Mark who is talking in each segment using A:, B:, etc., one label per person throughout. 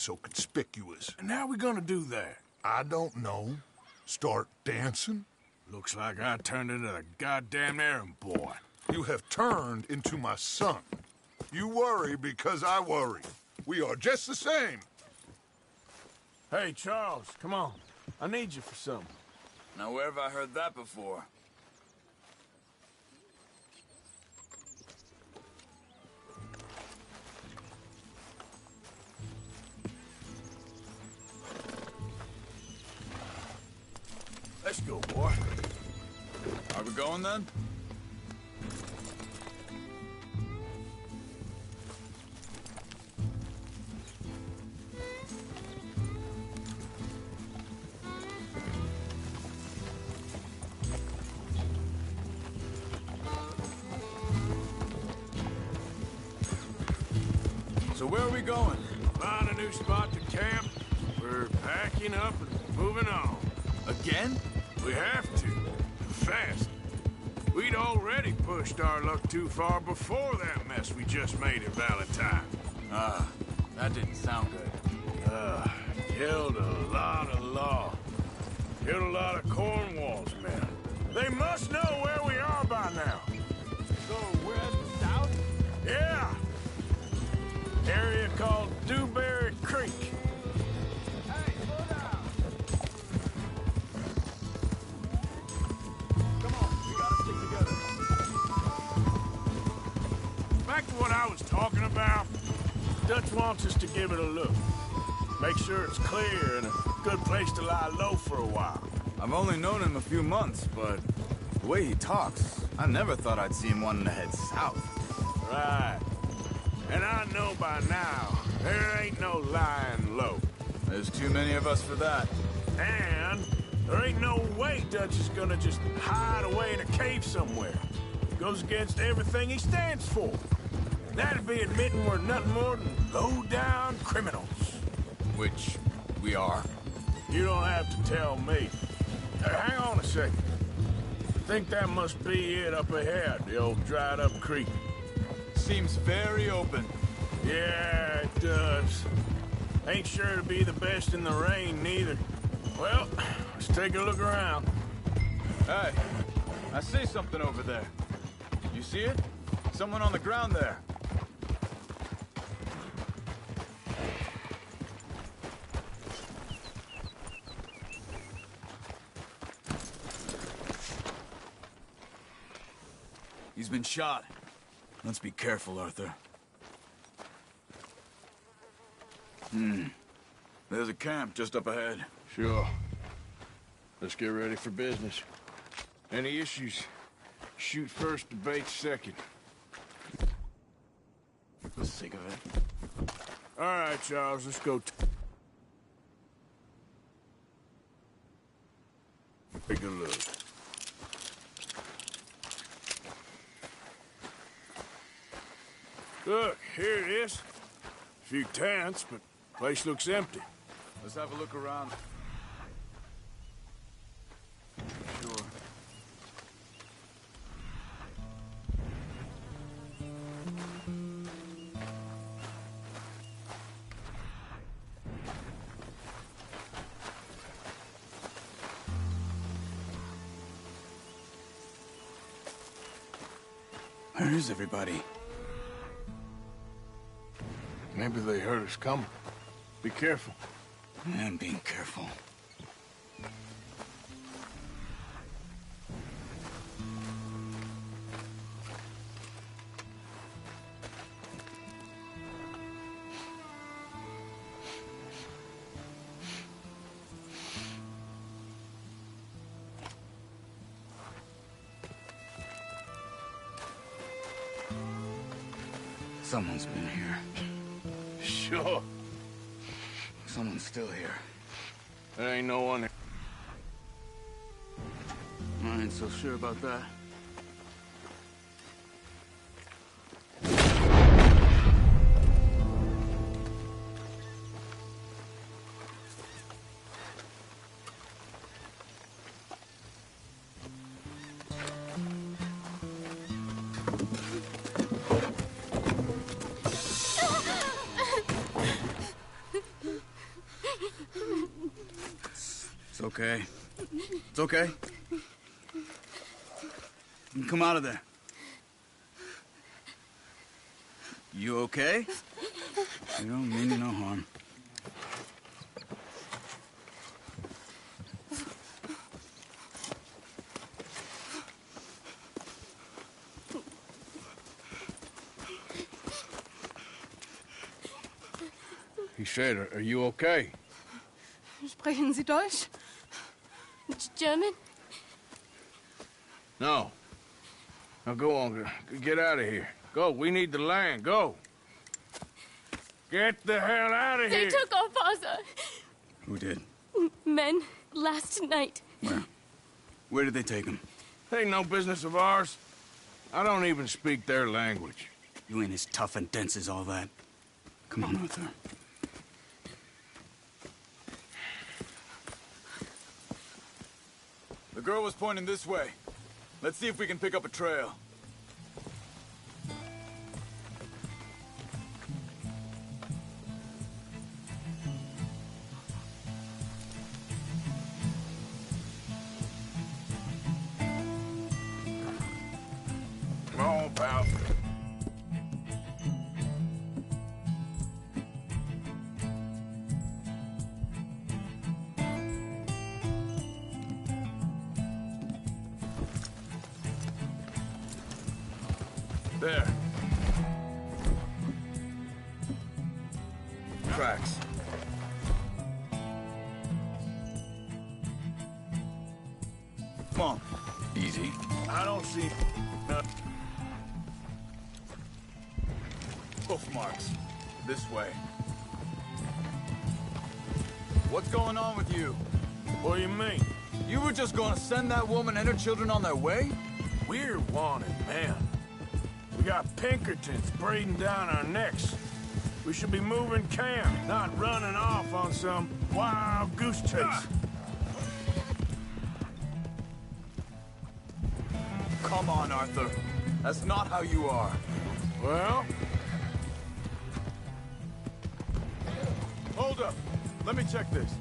A: so conspicuous.
B: And how we gonna do that?
A: I don't know. Start dancing?
B: Looks like I turned into the goddamn errand boy.
A: You have turned into my son. You worry because I worry. We are just the same.
B: Hey, Charles, come on. I need you for something.
C: Now, where have I heard that before? Let's go, boy. Are we going then? So where are we going?
B: Find a new spot to camp. We're packing up and moving on.
C: Again?
B: We have to. Fast. We'd already pushed our luck too far before that mess we just made in Valentine.
C: That didn't sound good.
B: Killed a lot of law. Killed a lot of Cornwall's men. They must know where we are by now.
C: So we're heading south?
B: Yeah. Area called Dewberry Creek.
C: Hey, slow down! Come on, we gotta stick together.
B: Back to what I was talking about. Dutch wants us to give it a look. Make sure it's clear and a good place to lie low for a while.
C: I've only known him a few months, but the way he talks, I never thought I'd see him wanting to head south.
B: Right. And I know by now, there ain't no lying low.
C: There's too many of us for that.
B: And there ain't no way Dutch is gonna just hide away in a cave somewhere. Goes against everything he stands for. That'd be admitting we're nothing more than low-down criminals.
C: Which we are.
B: You don't have to tell me. Hang on a second. I think that must be it up ahead, the old dried-up creek.
C: Seems very open.
B: Yeah, it does. Ain't sure to be the best in the rain, neither. Well, let's take a look around.
C: Hey, I see something over there. You see it? Someone on the ground there. He's been shot. Let's be careful, Arthur. There's a camp just up ahead.
B: Sure. Let's get ready for business. Any issues? Shoot first, debate second.
C: For the sake of it.
B: All right, Charles, let's go. Take a look. Look, here it is. A few tents, but place looks empty.
C: Let's have a look around. Sure. Where is everybody?
B: Maybe they heard us coming. Be careful.
C: I'm being careful. Someone's been here.
B: Sure.
C: Someone's still here.
B: There ain't no one here.
C: I ain't so sure about that. It's okay. It's okay. Come out of there. You okay? You don't mean you no harm.
B: He said, are you okay?
D: Sprechen Sie Deutsch? German?
B: No. Now go on, get out of here. Go, we need the land, go. Get the hell out of
D: They
B: here.
D: took our father.
C: Who did?
D: Men, last night.
C: Where? Where did they take him?
B: Ain't no business of ours. I don't even speak their language.
C: You ain't as tough and dense as all that. Come on, Arthur.
E: The girl was pointing this way. Let's see if we can pick up a trail.
B: Come on, pal. There.
E: Tracks. Come on.
B: Easy. I don't see...
E: Hoof marks. This way. What's going on with you?
B: What do you mean?
E: You were just gonna send that woman and her children on their way?
B: We're wanted, man. We got Pinkertons breathing down our necks. We should be moving camp, not running off on some wild goose chase.
E: Come on, Arthur. That's not how you are.
B: Well,
E: Hold up. Let me check this.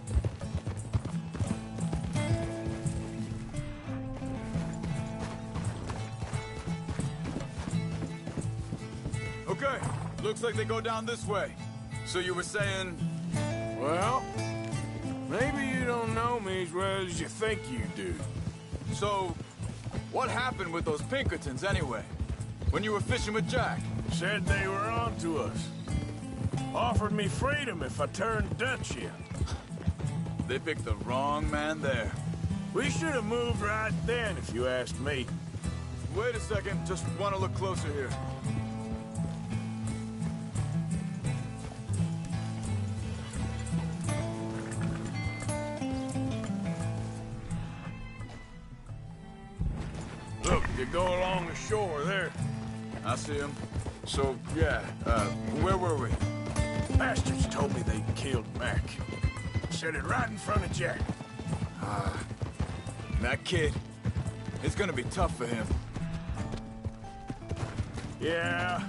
E: Okay. Looks like they go down this way. So you were saying...
B: well, maybe you don't know me as well as you think you do.
E: So, what happened with those Pinkertons anyway? When you were fishing with Jack?
B: Said they were on to us. Offered me freedom if I turned Dutch in.
E: They picked the wrong man there.
B: We should have moved right then, if you asked me.
E: Wait a second, just want to look closer here.
B: Look, you go along the shore there.
E: I see him.
B: So, yeah,
E: Where were we?
B: bastards told me they killed Mac. Said it right in front of Jack.
E: That kid. It's gonna be tough for him.
B: Yeah,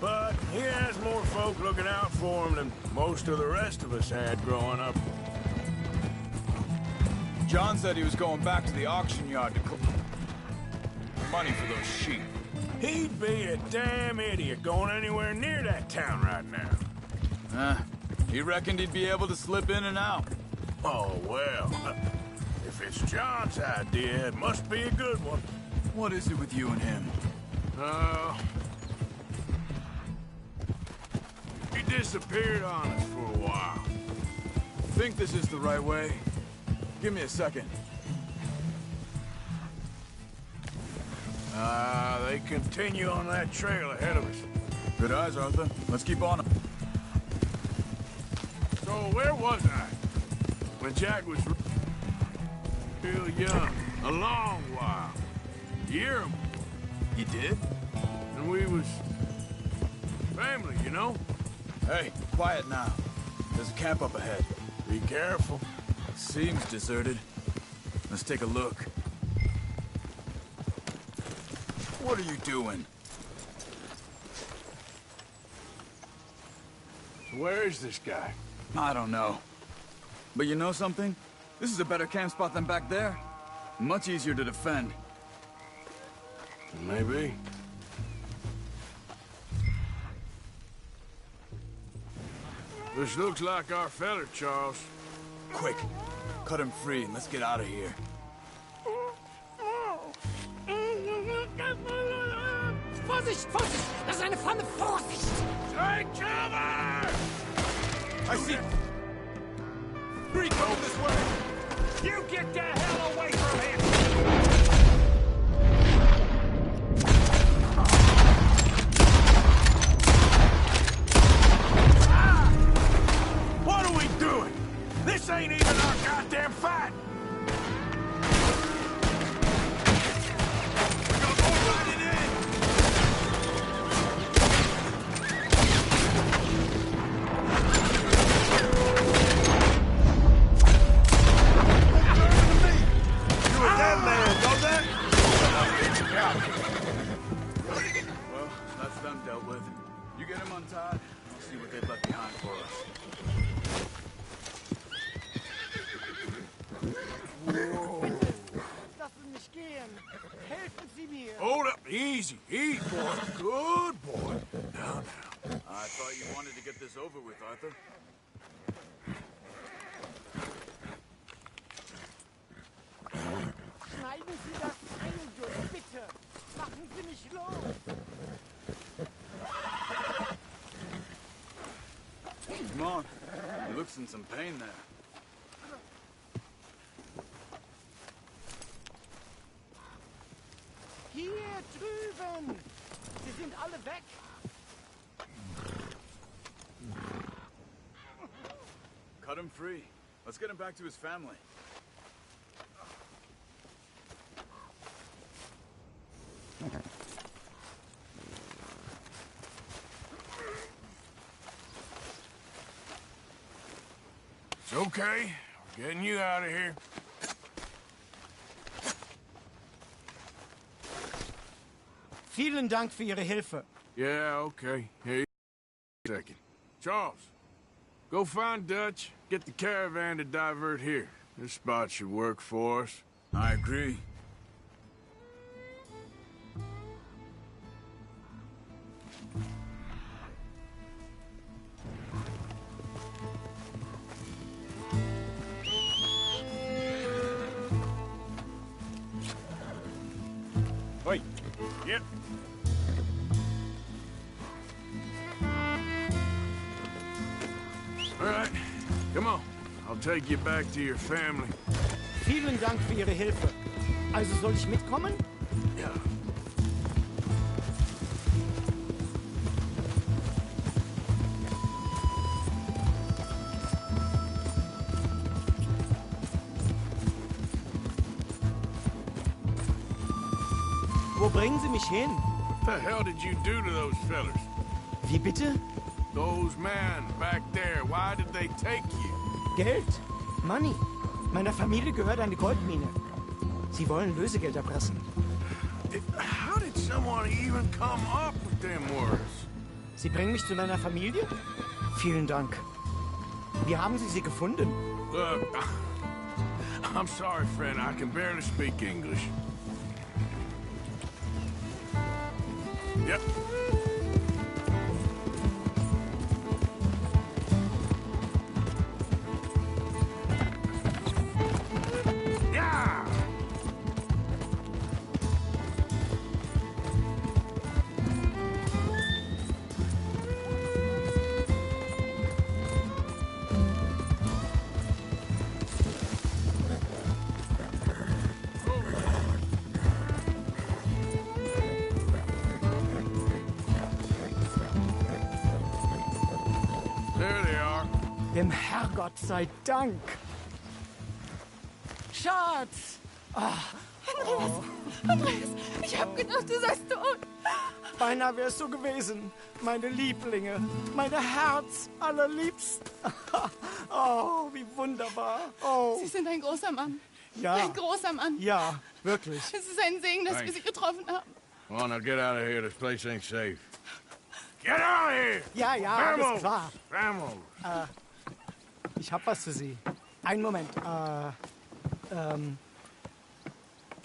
B: but he has more folk looking out for him than most of the rest of us had growing up.
E: John said he was going back to the auction yard to collect money for those sheep.
B: He'd be a damn idiot going anywhere near that town right now.
E: He reckoned he'd be able to slip in and out.
B: Oh, well, if it's John's idea, it must be a good one.
E: What is it with you and him?
B: He disappeared on us for a while.
E: Think this is the right way? Give me a second.
B: They continue on that trail ahead of us.
E: Good eyes, Arthur. Let's keep on.
B: So where was I? When Jack was real young. A long while. Year him.
E: You did?
B: And we was family, you know?
E: Hey, quiet now. There's a camp up ahead.
B: Be careful.
E: Seems deserted. Let's take a look. What are you doing?
B: So where is this guy?
E: I don't know. But you know something? This is a better camp spot than back there. Much easier to defend.
B: Maybe. This looks like our feller, Charles.
E: Quick, cut him free and let's get out of here.
F: Vorsicht, Vorsicht! Das ist eine Pfanne! Vorsicht!
B: Take cover!
E: I see. Three coming this way.
F: You get the hell away from him!
B: What are we doing? This ain't even our goddamn fight! We're gonna go right it in! You a dead man, know that?
E: Well, that's them dealt with. You get him untied, I'll see what they've left behind for us.
F: Lassen mich gehen! Helfen Sie mir!
B: Hold up, easy, easy, boy. Good boy. Now,
E: I thought you wanted to get this over with, Arthur.
F: Schneiden Sie das Seil durch, bitte! Machen Sie mich los!
E: Come on. He looks in some pain there.
F: Hier drüben! Sie sind alle weg!
E: Cut him free. Let's get him back to his family.
B: it's okay. We're getting you out of here.
F: Vielen Dank für Ihre Hilfe.
B: Yeah, okay. Hey, second. Charles, go find Dutch. Get the caravan to divert here. This spot should work for us.
E: I agree.
B: Wait. Yep. All right. Come on. I'll take you back to your family.
F: Vielen Dank für Ihre Hilfe. Also soll ich mitkommen?
B: Ja.
F: Wo bringen Sie mich hin?
B: What the hell did you do to those fellers?
F: Wie bitte?
B: Those men back there, why did they take you?
F: Geld. Money. Meiner Familie gehört eine Goldmine. Sie wollen Lösegeld erpressen.
B: How did someone even come up with them words?
F: Sie bringen mich zu meiner Familie? Vielen Dank. Wie haben Sie sie gefunden?
B: Look, I'm sorry, friend. I can barely speak English. Yep. Yeah! There they are.
F: Dem Herrgott sei Dank. Schatz!
D: Andreas, ich hab gedacht, du seist tot.
F: Beinahe wärst du gewesen. Meine Lieblinge. Meine Herz allerliebsten. Oh, wie wunderbar. Oh,
D: Sie sind ein großer Mann.
F: ja.
D: Ein großer Mann.
F: Ja, wirklich.
D: Es ist ein Segen, dass wir
B: Thanks.
D: Sie getroffen haben.
B: Come on, now get out of here. This place ain't safe. Get out of here!
F: Ja, ja, alles
B: Vamos!
F: klar.
B: Vamos!
F: Ich hab was für Sie. Einen Moment.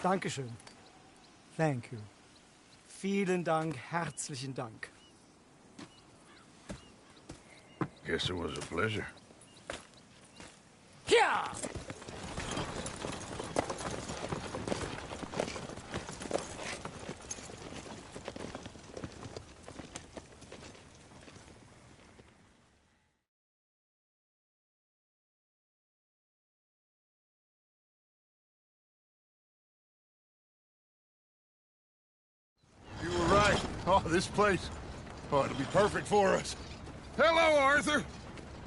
F: Dankeschön. Thank you. Vielen Dank, herzlichen Dank.
B: Guess it was a pleasure.
F: Ja!
A: You were right. Oh, this place. Oh, it'll be perfect for us. Hello, Arthur.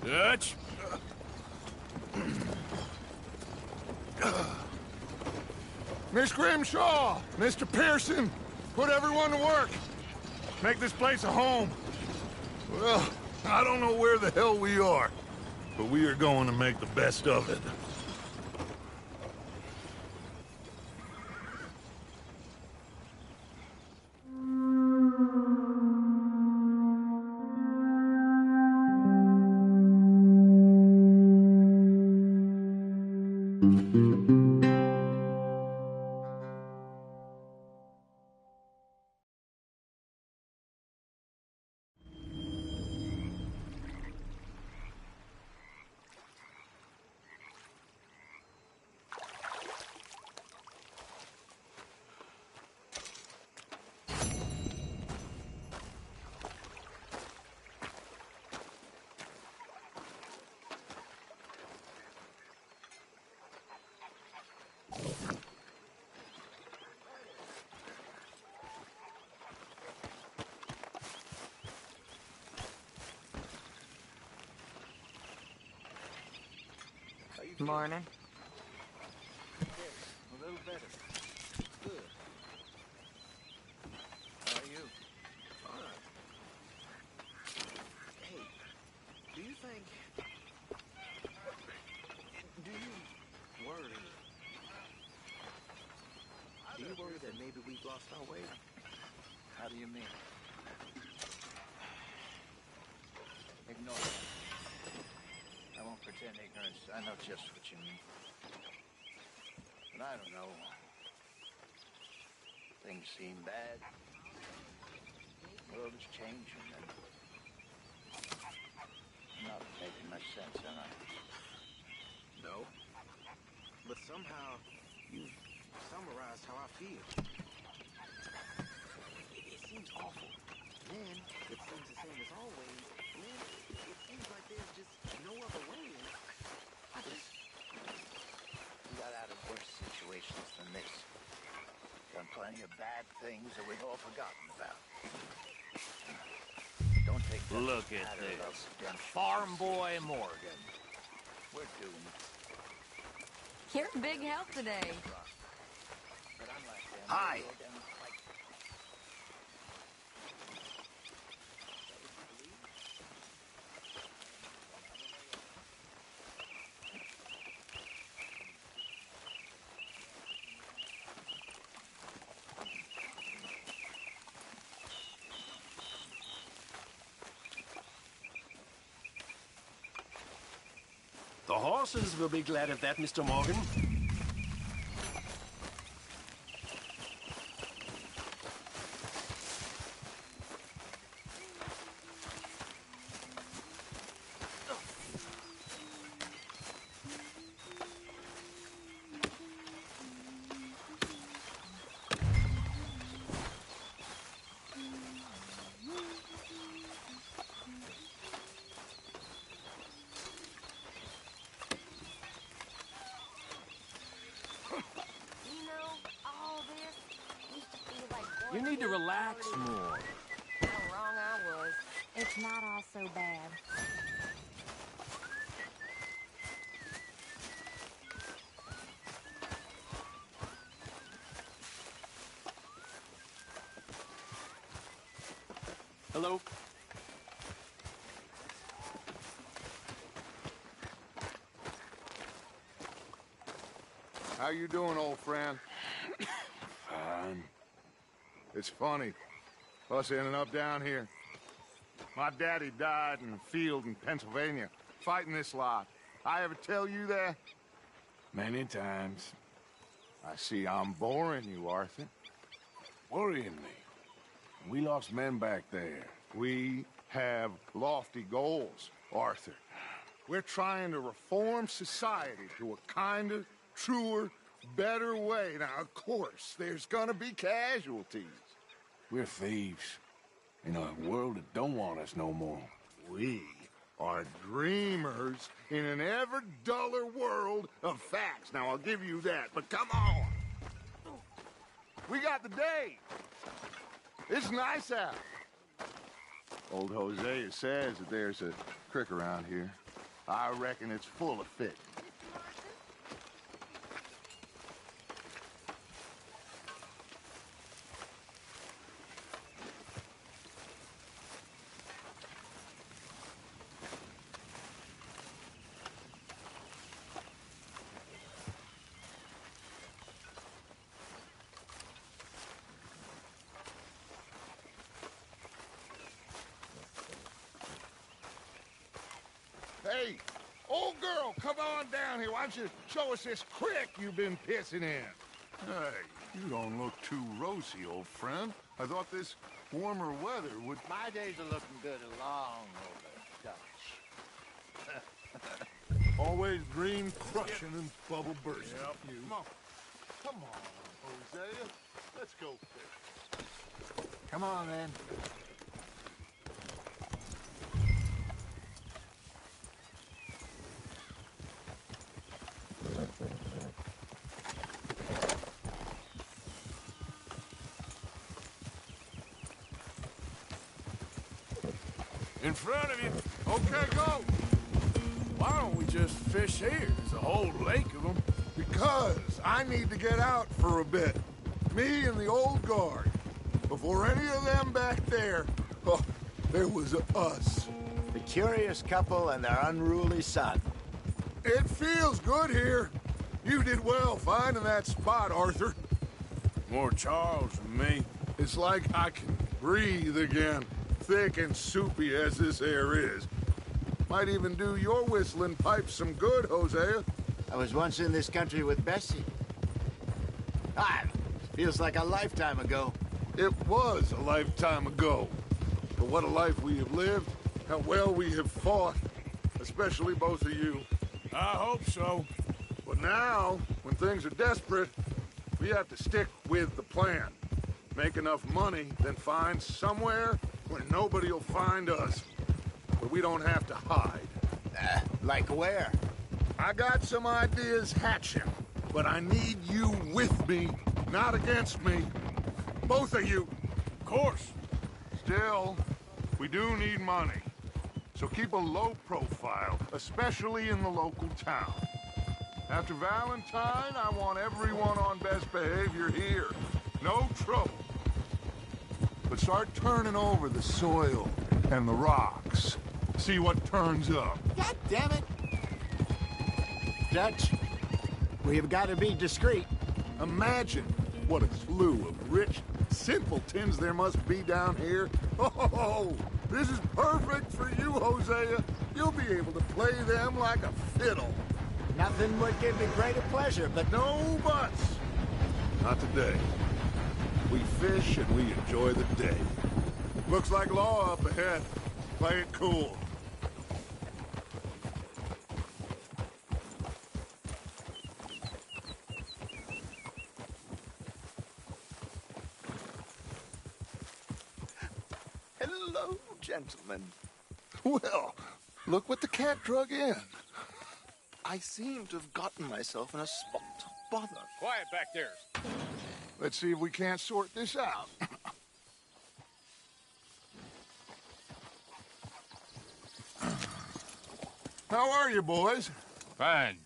B: Dutch?
A: Miss Grimshaw, Mr. Pearson, put everyone to work. Make this place a home. Well, I don't know where the hell we are, but we are going to make the best of it.
G: Morning.
E: A little better. Good. How are you?
G: Fine. Hey, do you think... Do you worry... Do you worry that maybe we've lost our way?
E: How do you mean? Ignore it. I won't pretend ignorance. I know just what you mean. But I don't know. Things seem bad. The world is changing, and I'm not making much sense, am I?
G: No. But somehow, you've summarized how I feel. It seems awful. Then, it seems the same as always. Then, it seems like there's just no other way. I just...
E: We got out of worse situations than this. Done plenty of bad things that we've all forgotten about. Don't take that
H: Look at
E: matter of
H: this.
E: redemption.
H: Farm Boy Morgan.
E: We're doomed.
I: You're in big help today.
E: But unlike them,
H: Hi.
E: we'll go down and fight.
H: The horses will be glad of that, Mr. Morgan. You need to relax more.
I: How wrong I was. It's not all so bad.
H: Hello?
A: How you doing, old friend?
B: Fine.
A: It's funny, us ending up down here. My daddy died in a field in Pennsylvania, fighting this lot. I ever tell you that?
B: Many times.
A: I see I'm boring you, Arthur.
B: Worrying me. We lost men back there.
A: We have lofty goals, Arthur. We're trying to reform society to a kinder, truer, better way. Now, of course, there's gonna be casualties.
B: We're thieves. In a world that don't want us no more.
A: We are dreamers in an ever duller world of facts. Now, I'll give you that, but come on. We got the day. It's nice out. Old Hosea says that there's a creek around here. I reckon it's full of fish. Hey, old girl, come on down here. Why don't you show us this creek you've been pissing in? Hey, you don't look too rosy, old friend. I thought this warmer weather would...
E: My days are looking good along over, Dutch.
A: Always dream crushing and bubble bursting.
B: Yep.
A: You. Come on, Hosea. Let's go fish.
E: Come on, then.
B: In front of you.
A: Okay, go.
B: Why don't we just fish here? There's a whole lake of them.
A: Because I need to get out for a bit. Me and the old guard. Before any of them back there, oh, there was us.
E: The curious couple and their unruly son.
A: It feels good here. You did well finding that spot, Arthur.
B: More Charles than me.
A: It's like I can breathe again, thick and soupy as this air is. Might even do your whistling pipes some good, Hosea.
E: I was once in this country with Bessie. Feels like a lifetime ago.
A: It was a lifetime ago. But what a life we have lived, how well we have fought, especially both of you.
B: I hope so.
A: But now, when things are desperate, we have to stick with the plan. Make enough money, then find somewhere where nobody will find us. But we don't have to hide.
E: Like where?
A: I got some ideas hatching, but I need you with me, not against me. Both of you.
B: Of course.
A: Still, we do need money. So keep a low profile, especially in the local town. After Valentine, I want everyone on best behavior here. No trouble. But start turning over the soil and the rocks. See what turns up.
E: God damn it! Dutch, we've got to be discreet.
A: Imagine what a slew of rich simpletons there must be down here. Oh, this is perfect for you, Hosea. You'll be able to play them like a fiddle.
E: Nothing would give me greater pleasure, but
A: No buts. Not today. We fish and we enjoy the day. Looks like law up ahead. Play it cool.
E: Hello, gentlemen.
A: Well, look what the cat drug in.
G: I seem to have gotten myself in a spot of bother.
C: Quiet back there.
A: Let's see if we can't sort this out. How are you, boys?
J: Fine.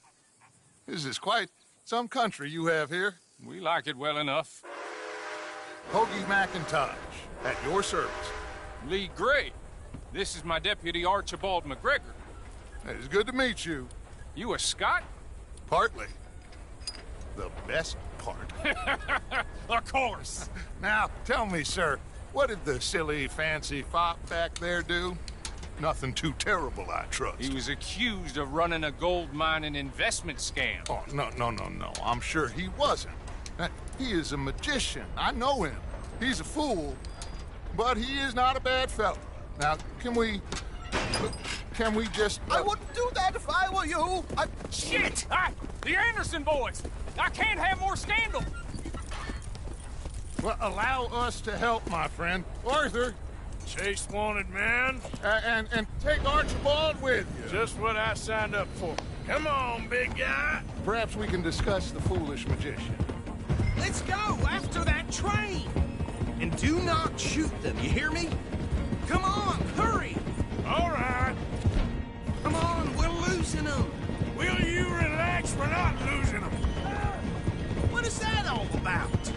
A: This is quite some country you have here.
J: We like it well enough.
A: Hoagie McIntosh, at your service.
J: Lee Gray. This is my deputy Archibald McGregor.
A: It's good to meet you.
J: You a Scot?
A: Partly. The best part.
J: Of course.
A: Now, tell me, sir, what did the silly, fancy fop back there do? Nothing too terrible, I trust.
J: He was accused of running a gold mining investment scam.
A: Oh, no. I'm sure he wasn't. He is a magician. I know him. He's a fool, but he is not a bad fellow. Now, can we just...
K: I wouldn't do that if I were you.
J: Shit! The Anderson boys! I can't have more scandal!
A: Well, allow us to help, my friend. Arthur.
B: Chase wanted man.
A: And take Archibald with you.
B: Just what I signed up for. Come on, big guy.
A: Perhaps we can discuss the foolish magician.
K: Let's go after that train. And do not shoot them, you hear me? Come on, hurry.
B: All right.
K: Come on, we're losing them.
B: Will you relax? We're not losing them.
K: What is that all about?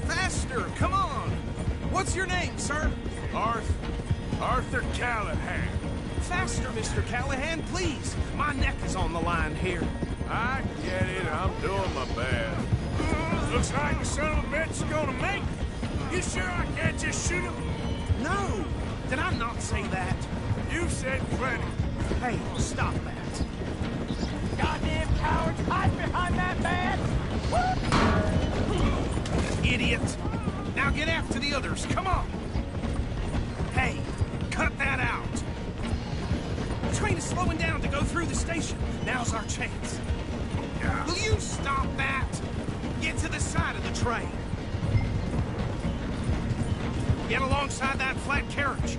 K: Faster, come on. What's your name, sir?
B: Arthur Callahan.
K: Faster, Mr. Callahan, please. My neck is on the line here.
B: I get it. I'm doing my best. Looks like the son of a bitch is gonna make it. You sure I can't just shoot him?
K: No. Did I not say that?
B: You said plenty.
K: Hey, stop that.
F: Goddamn cowards, hide behind that man!
K: Idiot. Now get after the others, come on. Hey, cut that out. The train is slowing down to go through the station. Now's our chance. Will you stop that? Get to the side of the train. Get alongside that flat carriage.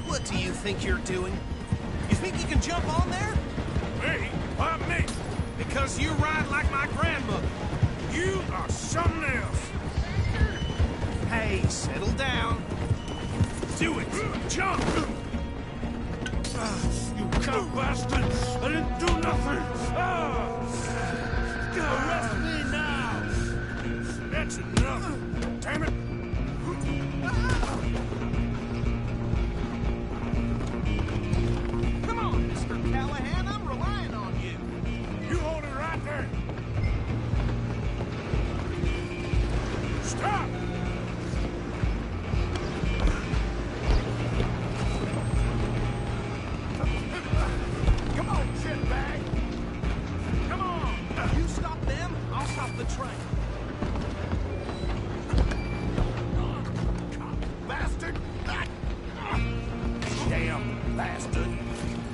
K: What do you think you're doing? You think you can jump on there?
B: Me? Why me?
K: Because you ride like my grandmother.
B: You are something else.
K: Hey, settle down. Do it. Jump.
B: You cock bastard! I didn't do nothing! Arrest me now! That's enough! Damn it!
K: Come on, Mr. Callahan, I'm relying on you.
B: You hold it right there! Stop!
K: Come on, shitbag. Come on. You stop them, I'll stop the train.
A: Bastard!
K: Damn bastard.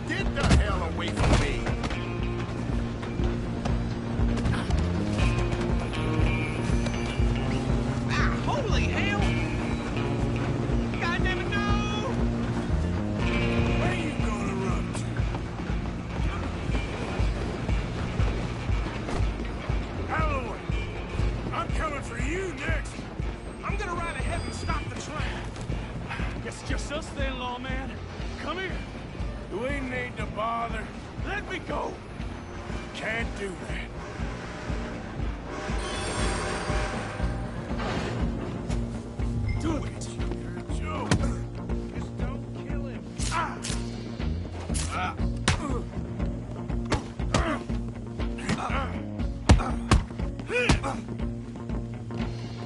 A: Get the hell away from me!
K: Holy hell! God damn it, no!
B: Where you gonna run to? Holloway! I'm coming for you next!
K: I'm gonna ride ahead and stop the train.
C: It's just us then, lawman. Come here.
B: Do we need to bother?
C: Let me go.
B: Can't do that.
K: Do it.
B: Joe!
K: Just don't kill him.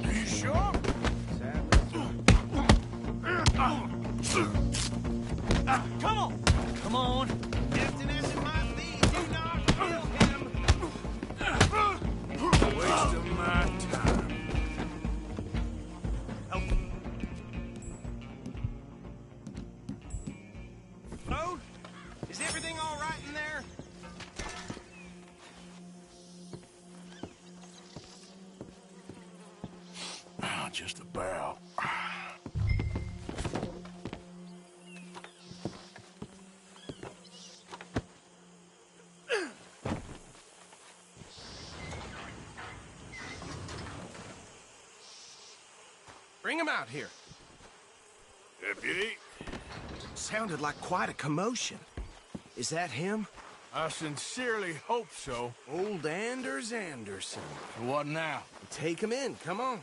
B: Are you sure?
K: Come on. Come on. Captain as it might be, do not kill him.
B: Wasting my time.
K: Road? Is everything all right in there?
B: Just about.
K: Bring him out here.
B: Deputy,
K: Sounded like quite a commotion. Is that him?
B: I sincerely hope so.
K: Old Anders Anderson.
B: What now?
K: Take him in, come on.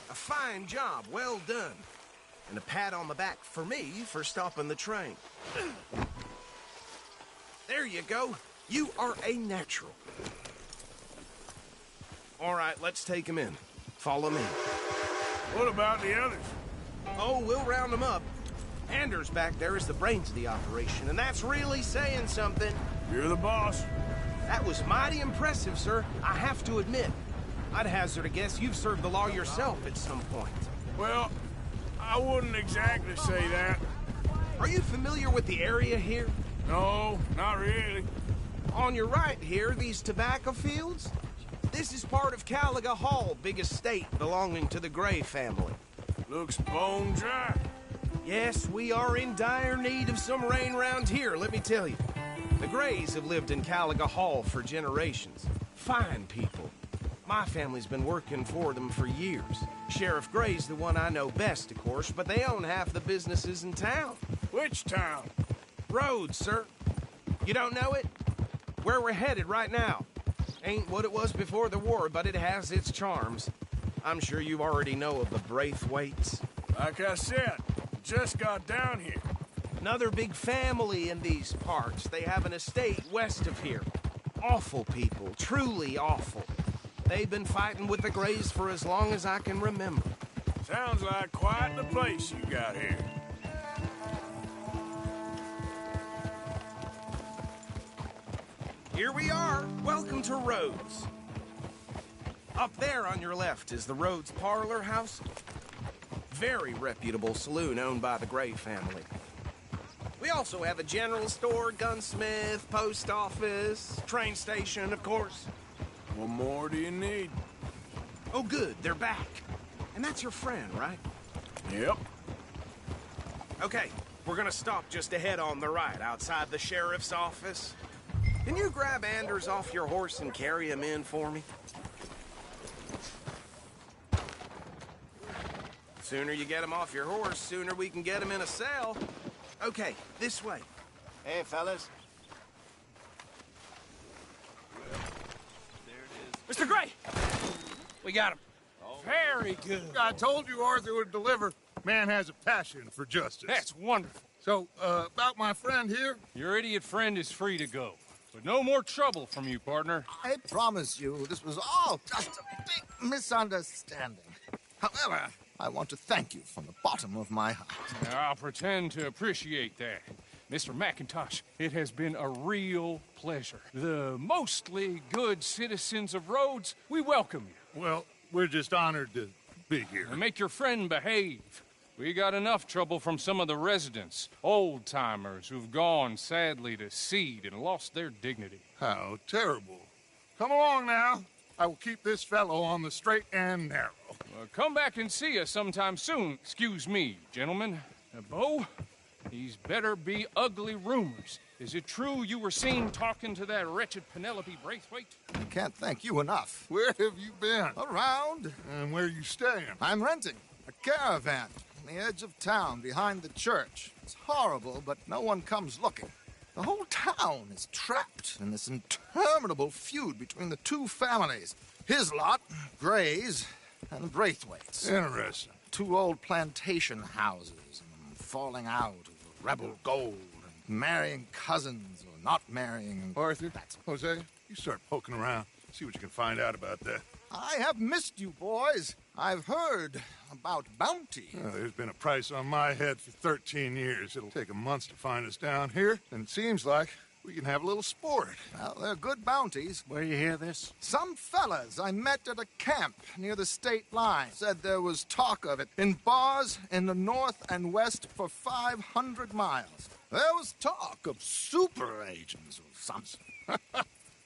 K: A fine job, well done. And a pat on the back for me for stopping the train. There you go. You are a natural. All right, let's take him in. Follow me.
B: What about the others?
K: Oh, we'll round them up. Anders back there is the brains of the operation, and that's really saying something.
B: You're the boss.
K: That was mighty impressive, sir. I have to admit. I'd hazard a guess you've served the law yourself at some point.
B: Well, I wouldn't exactly say that.
K: Are you familiar with the area here?
B: No, not really.
K: On your right here, these tobacco fields? This is part of Caliga Hall, big estate belonging to the Gray family.
B: Looks bone dry.
K: Yes, we are in dire need of some rain round here, let me tell you. The Grays have lived in Caliga Hall for generations. Fine people. My family's been working for them for years. Sheriff Gray's the one I know best, of course, but they own half the businesses in town.
B: Which town?
K: Rhodes, sir. You don't know it? Where we're headed right now. Ain't what it was before the war, but it has its charms. I'm sure you already know of the Braithwaites.
B: Like I said, just got down here.
K: Another big family in these parts. They have an estate west of here. Awful people, truly awful. They've been fighting with the Grays for as long as I can remember.
B: Sounds like quite the place you got here.
K: Here we are. Welcome to Rhodes. Up there on your left is the Rhodes Parlor House. Very reputable saloon owned by the Gray family. We also have a general store, gunsmith, post office, train station, of course.
B: What more do you need?
K: Oh, good. They're back. And that's your friend, right?
B: Yep.
K: Okay, we're gonna stop just ahead on the right, outside the sheriff's office. Can you grab Anders off your horse and carry him in for me? Sooner you get him off your horse, sooner we can get him in a cell. Okay, this way.
E: Hey, fellas.
J: Mr. Gray! We got him. Very good.
A: I told you Arthur would deliver. Man has a passion for justice.
J: That's wonderful.
A: So, about my friend here?
J: Your idiot friend is free to go. But no more trouble from you, partner.
L: I promise you, this was all just a big misunderstanding. However, I want to thank you from the bottom of my heart.
J: I'll pretend to appreciate that. Mr. McIntosh, it has been a real pleasure. The mostly good citizens of Rhodes, we welcome you.
A: Well, we're just honored to be here.
J: And make your friend behave. We got enough trouble from some of the residents, old-timers who've gone, sadly, to seed and lost their dignity.
A: How terrible. Come along now. I will keep this fellow on the straight and narrow.
J: Come back and see us sometime soon. Excuse me, gentlemen. Bo, these better be ugly rumors. Is it true you were seen talking to that wretched Penelope Braithwaite?
L: I can't thank you enough.
A: Where have you been?
L: Around.
A: And where are you staying?
L: I'm renting a caravan on the edge of town behind the church. It's horrible, but no one comes looking. The whole town is trapped in this interminable feud between the two families. His lot, Gray's, and the Braithwaites.
A: Interesting.
L: Two old plantation houses, and falling out over rebel gold, and marrying cousins or not marrying.
A: Arthur, Jose, you start poking around. See what you can find out about that.
L: I have missed you, boys. I've heard about bounty.
A: Well, there's been a price on my head for 13 years. It'll take a month to find us down here, and it seems like we can have a little sport.
L: Well, they're good bounties.
M: Where you hear this?
L: Some fellas I met at a camp near the state line said there was talk of it in bars in the north and west for 500 miles. There was talk of super agents or something.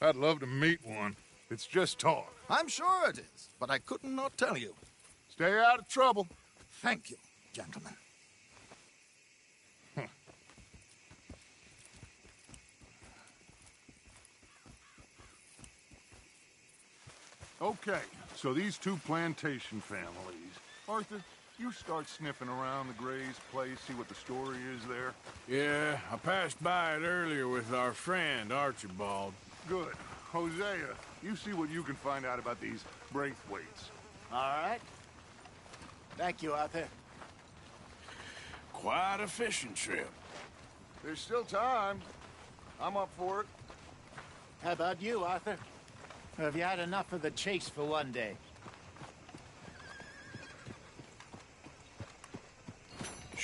A: I'd love to meet one. It's just talk.
L: I'm sure it is, but I couldn't not tell you.
A: Stay out of trouble.
L: Thank you, gentlemen.
A: Okay, so these two plantation families. Arthur, you start sniffing around the Gray's place, see what the story is there.
B: Yeah, I passed by it earlier with our friend, Archibald.
A: Good. Hosea, you see what you can find out about these Braithwaites.
E: All right. Thank you, Arthur.
B: Quite a fishing trip.
A: There's still time. I'm up for it.
E: How about you, Arthur? Or have you had enough of the chase for one day?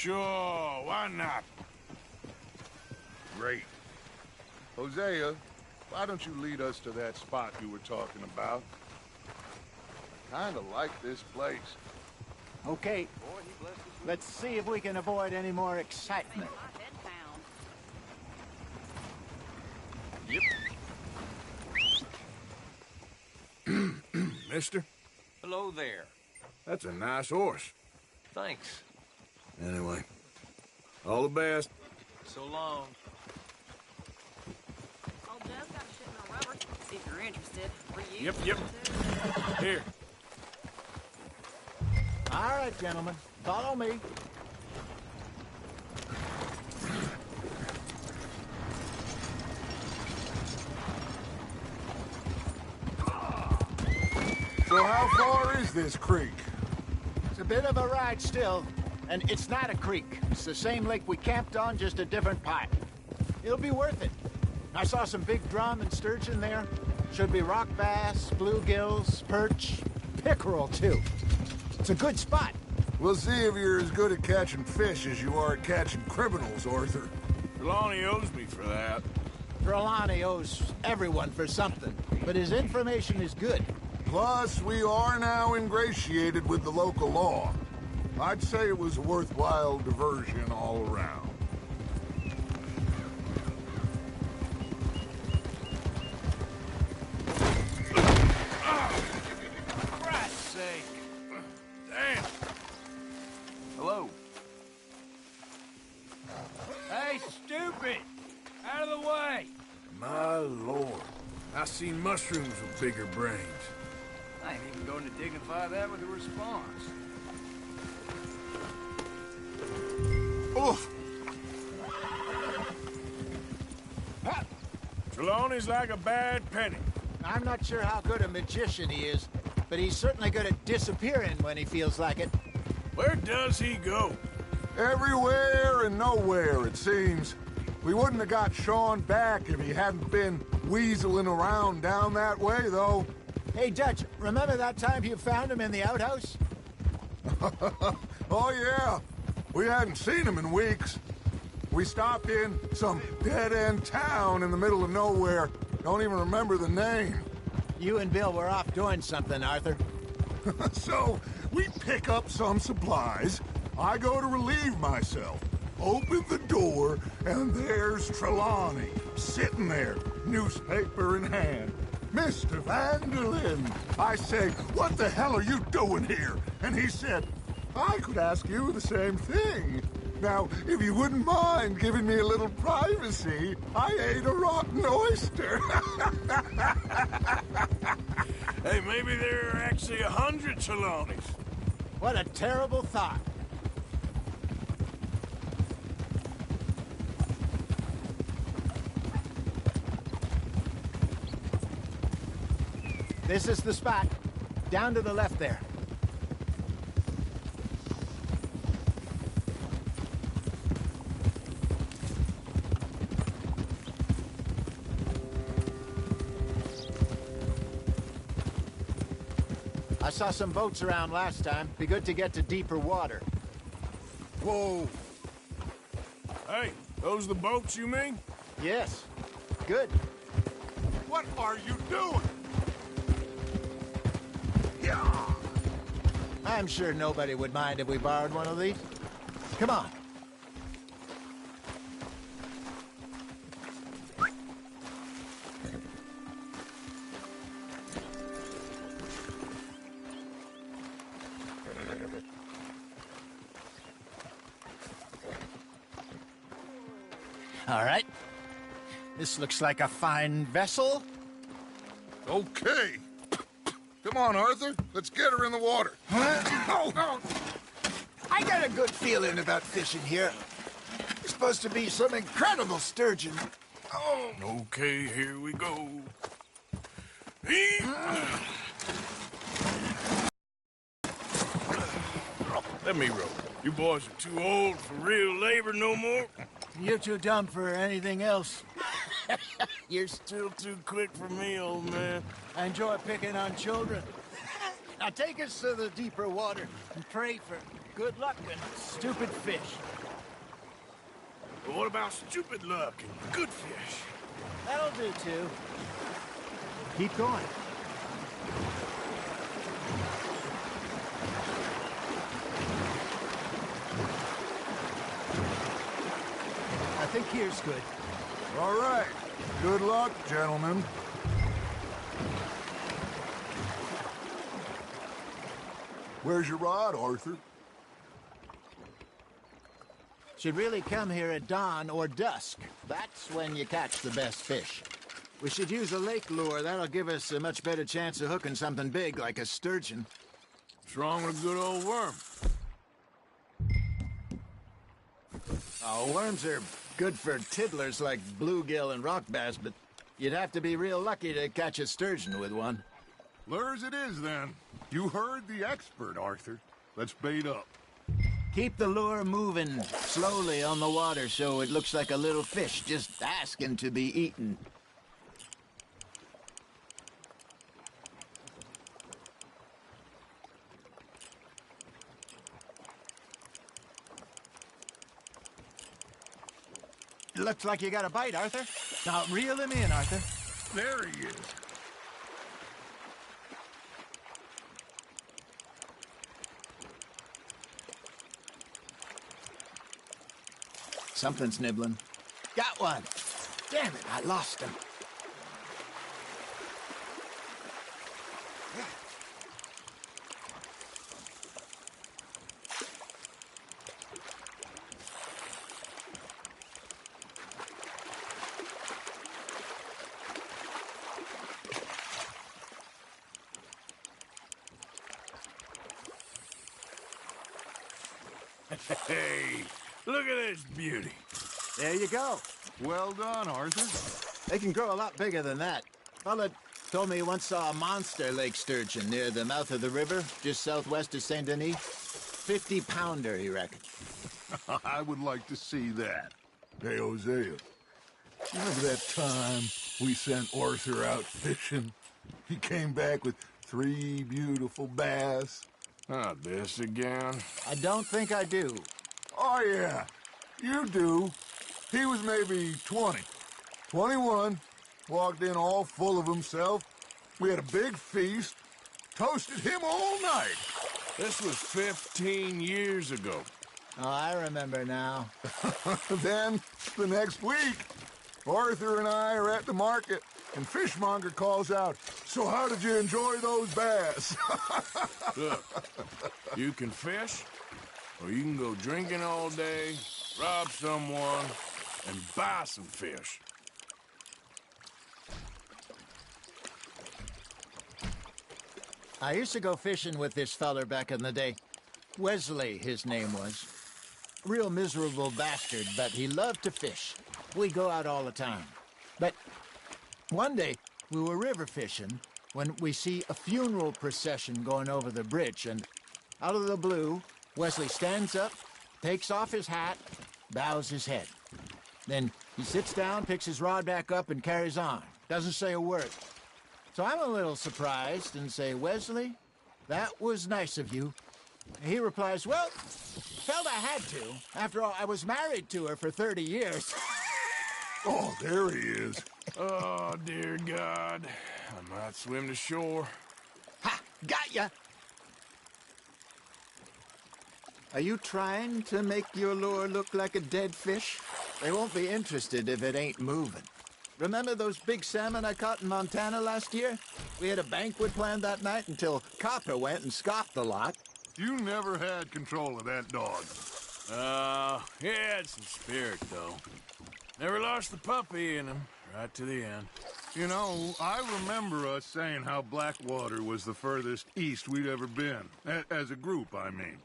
B: Sure, why not?
A: Great. Hosea, why don't you lead us to that spot you were talking about? I kinda like this place.
E: Okay. Let's see if we can avoid any more excitement.
A: Yep.
B: Mister?
M: Hello there.
B: That's a nice horse.
M: Thanks.
B: Anyway, all the best.
M: So long.
N: Old Joe's got a shipment of rubber. See if you're interested.
B: Yep. Here.
E: All right, gentlemen. Follow me.
A: So how far is this creek?
E: It's a bit of a ride still, and it's not a creek. It's the same lake we camped on, just a different part. It'll be worth it. I saw some big drum and sturgeon there. Should be rock bass, bluegills, perch, pickerel, too. It's a good spot.
A: We'll see if you're as good at catching fish as you are at catching criminals, Arthur.
B: Trelawney owes me for that.
E: Trelawney owes everyone for something, but his information is good.
A: Plus, we are now ingratiated with the local law. I'd say it was a worthwhile diversion all around.
B: For Christ's sake. Damn.
E: Hello.
K: Hey, stupid! Out of the way!
B: My lord. I seen mushrooms with bigger brains.
M: I ain't even going to dignify that with a response.
A: Oof!
B: Trelawney's like a bad penny.
E: I'm not sure how good a magician he is, but he's certainly good at disappearing when he feels like it.
B: Where does he go?
A: Everywhere and nowhere, it seems. We wouldn't have got Sean back if he hadn't been weaseling around down that way, though.
E: Hey, Dutch, remember that time you found him in the outhouse?
A: Oh, yeah. We hadn't seen him in weeks. We stopped in some dead-end town in the middle of nowhere. Don't even remember the name.
E: You and Bill were off doing something, Arthur.
A: So, we pick up some supplies. I go to relieve myself. Open the door, and there's Trelawney, sitting there, newspaper in hand. Mr. Vanderlyn. I say, what the hell are you doing here? And he said, I could ask you the same thing. Now, if you wouldn't mind giving me a little privacy, I ate a rotten oyster.
B: Hey, maybe there are actually 100 Trelawneys.
E: What a terrible thought. This is the spot. Down to the left there. I saw some boats around last time. Be good to get to deeper water.
B: Whoa. Hey, those the boats you mean?
E: Yes. Good.
A: What are you doing?
E: I'm sure nobody would mind if we borrowed one of these. Come on. All right. This looks like a fine vessel.
A: Okay. Come on, Arthur. Let's get her in the water.
E: Oh. I got a good feeling about fishing here. It's supposed to be some incredible sturgeon. Oh.
B: Okay, here we go. Let me row. You boys are too old for real labor no more.
E: You're too dumb for anything else.
B: You're still too quick for me, old man.
E: I enjoy picking on children. Now take us to the deeper water and pray for Good luck and stupid fish.
B: But what about stupid luck and good fish?
E: That'll do, too. Keep going. I think here's good.
A: All right. Good luck, gentlemen. Where's your rod, Arthur?
E: Should really come here at dawn or dusk. That's when you catch the best fish. We should use a lake lure. That'll give us a much better chance of hooking something big like a sturgeon.
B: What's wrong with a good old worm?
E: Oh, worms are good for tiddlers like bluegill and rock bass, but you'd have to be real lucky to catch a sturgeon with one.
A: Lures it is, then. You heard the expert, Arthur. Let's bait up.
E: Keep the lure moving slowly on the water so it looks like a little fish just asking to be eaten. Looks like you got a bite, Arthur. Now reel him in, Arthur.
A: There he is.
E: Something's nibbling. Got one. Damn it, I lost him.
B: Hey, look at this beauty.
E: There you go.
A: Well done, Arthur.
E: They can grow a lot bigger than that. Fella told me he once saw a monster lake sturgeon near the mouth of the river, just southwest of Saint Denis. 50-pounder, he reckoned.
A: I would like to see that. Hey, Hosea, remember that time we sent Arthur out fishing? He came back with 3 beautiful bass.
B: Not this again.
E: I don't think I do.
A: Oh, yeah. You do. He was maybe 20. 21. Walked in all full of himself. We had a big feast. Toasted him all night.
B: This was 15 years ago.
E: Oh, I remember now.
A: Then, the next week, Arthur and I are at the market, and Fishmonger calls out, "So how did you enjoy those bass?"
B: Look, you can fish, or you can go drinking all day, rob someone, and buy some fish.
E: I used to go fishing with this feller back in the day. Wesley, his name was. Real miserable bastard, but he loved to fish. We go out all the time. But one day, we were river fishing when we see a funeral procession going over the bridge, and out of the blue, Wesley stands up, takes off his hat, bows his head. Then he sits down, picks his rod back up, and carries on. Doesn't say a word. So I'm a little surprised and say, "Wesley, that was nice of you." He replies, "Well, felt I had to. After all, I was married to her for 30 years.
A: Oh, there he is.
B: Oh, dear God. I might swim to shore.
E: Ha! Got ya! Are you trying to make your lure look like a dead fish? They won't be interested if it ain't moving. Remember those big salmon I caught in Montana last year? We had a banquet planned that night until Copper went and scoffed the lot.
A: You never had control of that dog.
B: He had some spirit, though. Never lost the puppy in him, right to the end.
A: You know, I remember us saying how Blackwater was the furthest east we'd ever been. As a group, I mean.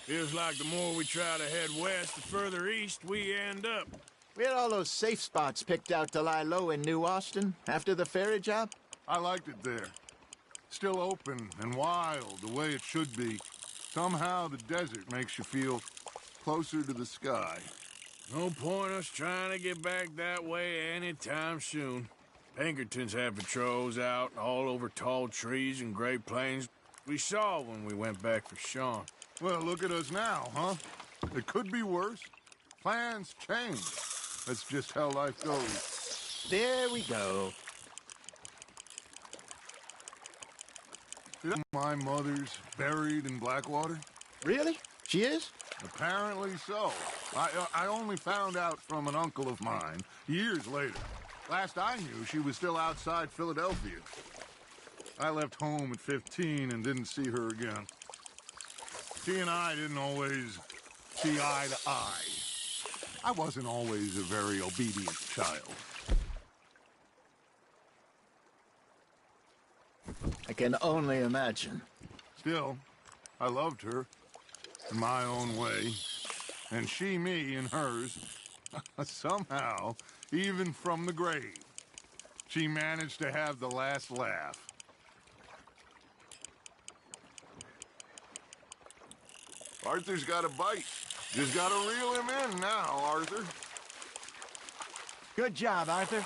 B: Feels like the more we try to head west, the further east we end up.
E: We had all those safe spots picked out to lie low in New Austin after the ferry job.
A: I liked it there. Still open and wild, the way it should be. Somehow the desert makes you feel closer to the sky.
B: No point us trying to get back that way anytime soon. Pinkertons have patrols out all over tall trees and Great Plains. We saw when we went back for Sean.
A: Well, look at us now, huh? It could be worse. Plans change. That's just how life goes.
E: There we go.
A: You know, my mother's buried in Blackwater?
E: Really? She is?
A: Apparently so. I only found out from an uncle of mine years later. Last I knew, she was still outside Philadelphia. I left home at 15 and didn't see her again. She and I didn't always see eye to eye. I wasn't always a very obedient child.
E: I can only imagine.
A: Still, I loved her in my own way, and she me in hers. Somehow, even from the grave, she managed to have the last laugh. Arthur's got a bite. Just gotta reel him in now, Arthur.
E: Good job, Arthur.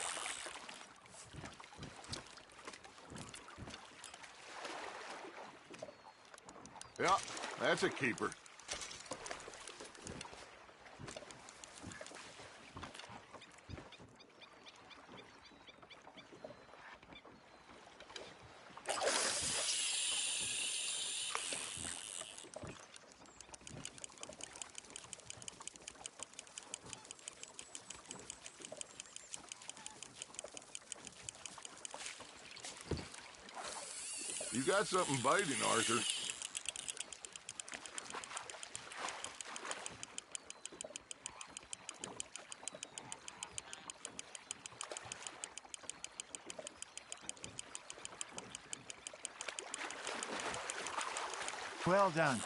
A: Yeah, that's a keeper. You got something biting, Arthur.
E: Well done.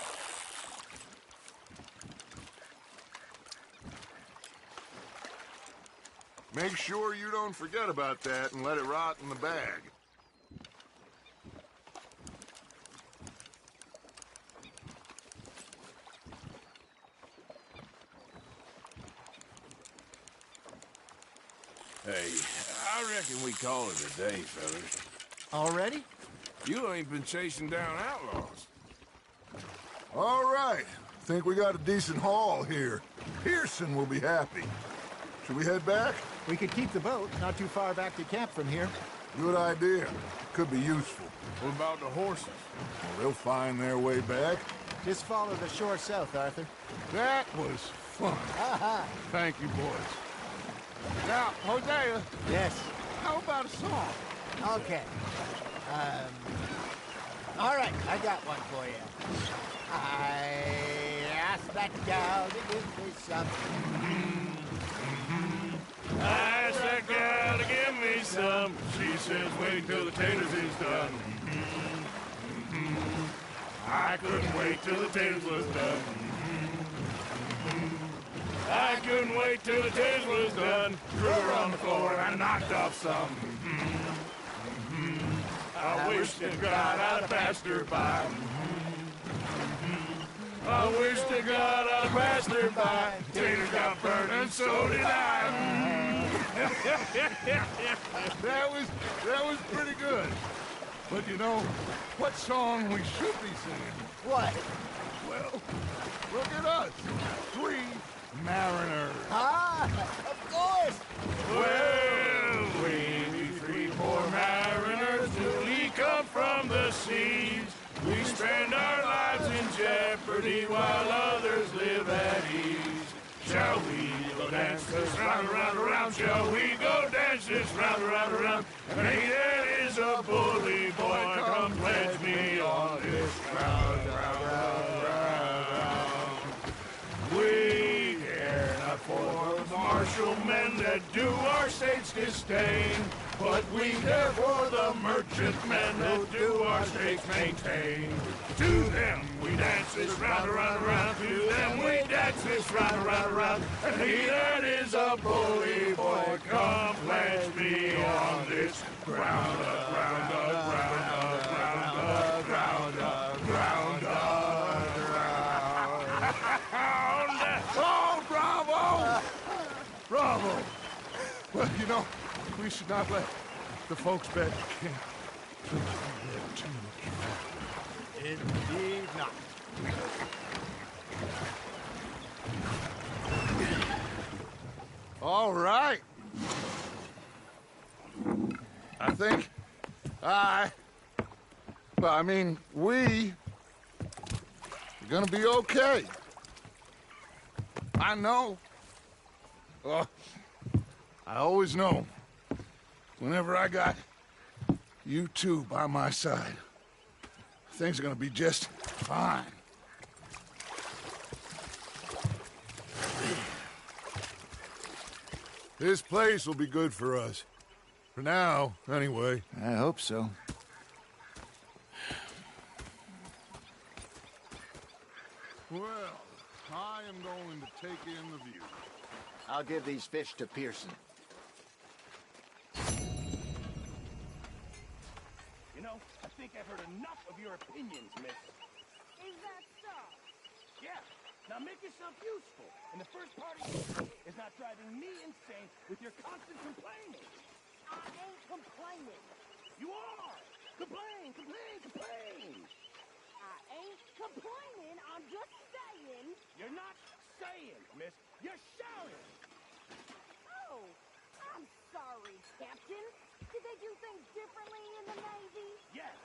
A: Make sure you don't forget about that and let it rot in the bag.
B: Hey, I reckon we call it a day, fellas.
E: Already?
B: You ain't been chasing down outlaws.
A: All right. Think we got a decent haul here. Pearson will be happy. Should we head back?
E: We could keep the boat not too far back to camp from here.
A: Good idea. Could be useful.
B: What about the horses?
A: Well, they'll find their way back.
E: Just follow the shore south, Arthur.
A: That was fun.
E: Aha!
A: Thank you, boys. Now, Hosea.
E: Yes.
A: How about a song?
E: Okay. All right, I got one for you. I asked that gal to give me some.
B: I asked that gal to give me some. She says, wait till the taters is done. I couldn't wait till the taters was done. I couldn't wait till the taters was done. Threw her on the floor and I knocked off some. I wish to God I'd passed her by. I wish to God I'd passed her by. Taters got burned and so did I.
A: That was pretty good. But you know, what song we should be singing?
E: What?
A: Well, look at us. 3 mariners.
E: Ah, of course.
B: Well, we 3 poor mariners newly come from the seas. We spend our lives in jeopardy while others live at ease. Shall we go dance this round, around, around? Shall we go dance this round, around, around? And he that is a bully boy, come pledge me on this round, round, round, round. We care not for the martial men that do our states disdain, but we care for the merchant men who do our states maintain. To them we dance this round, around, around. To them we dance this round, around, around. And he that is a bully boy, come pledge me on this ground, ground, ground, ground, ground, ground, ground.
A: Oh, bravo! Bravo! Well, you know, we should not let the folks back at camp.
E: Indeed not.
A: All right. I think we are gonna be okay. I know. I always know. Whenever I got you two by my side, things are gonna be just fine. This place will be good for us. For now, anyway.
E: I hope so.
A: Well, I am going to take in the view.
E: I'll give these fish to Pearson.
K: You know, I think I've heard enough of your opinions, miss.
N: Is that so?
K: Yeah. Now make yourself useful. And the first party is not driving me insane with your constant complaining.
N: I ain't complaining.
K: You are! Complain, complain, complain!
N: I ain't complaining. I'm just saying.
K: You're not saying, miss. You're shouting!
N: Oh, I'm sorry, Captain. Did they do things differently in the Navy?
K: Yes,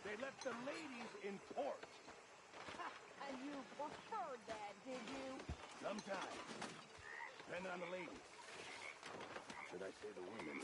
K: they left the ladies in port.
N: And you preferred that, did you?
K: Sometimes. Depending on the ladies. Should I say the women?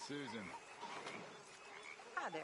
C: Susan.
I: Hi there.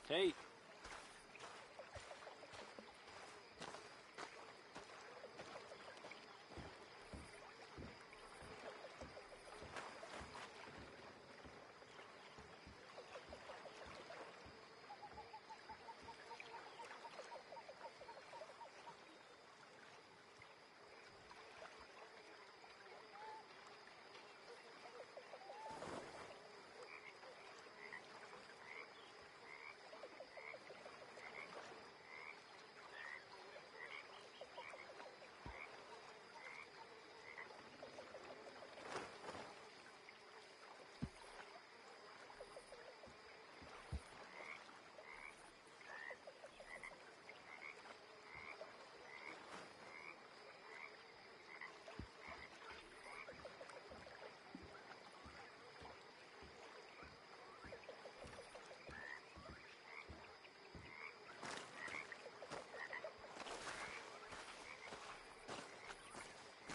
O: Hey.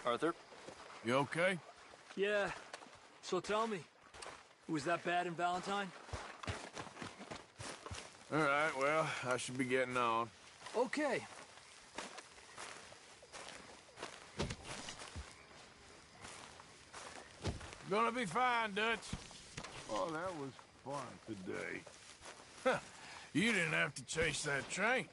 O: Arthur?
B: You okay?
O: Yeah. So tell me, was that bad in Valentine?
B: All right, well, I should be getting on.
O: Okay.
B: Gonna be fine, Dutch. Oh, that was fun today. Huh. You didn't have to chase that train.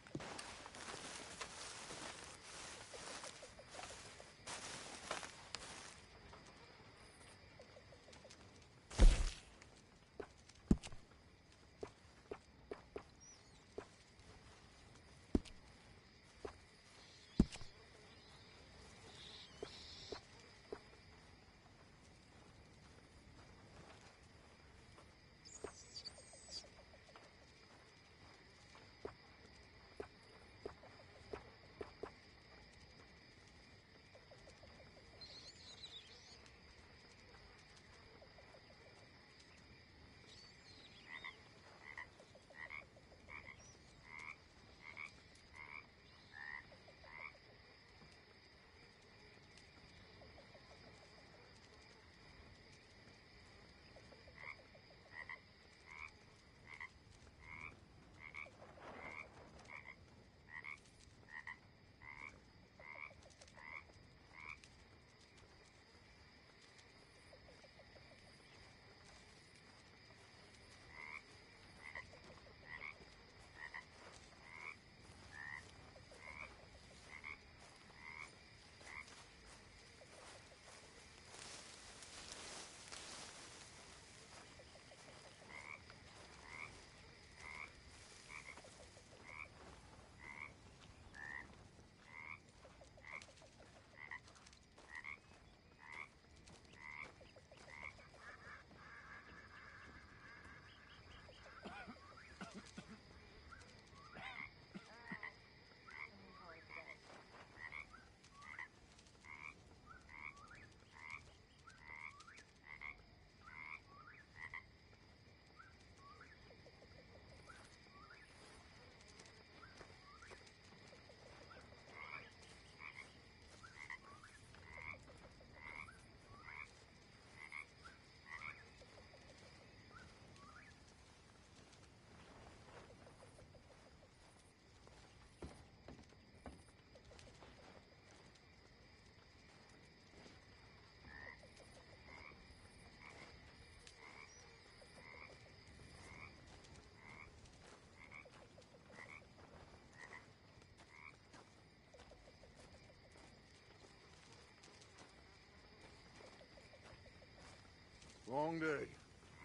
A: Long day.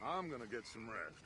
A: I'm gonna get some rest.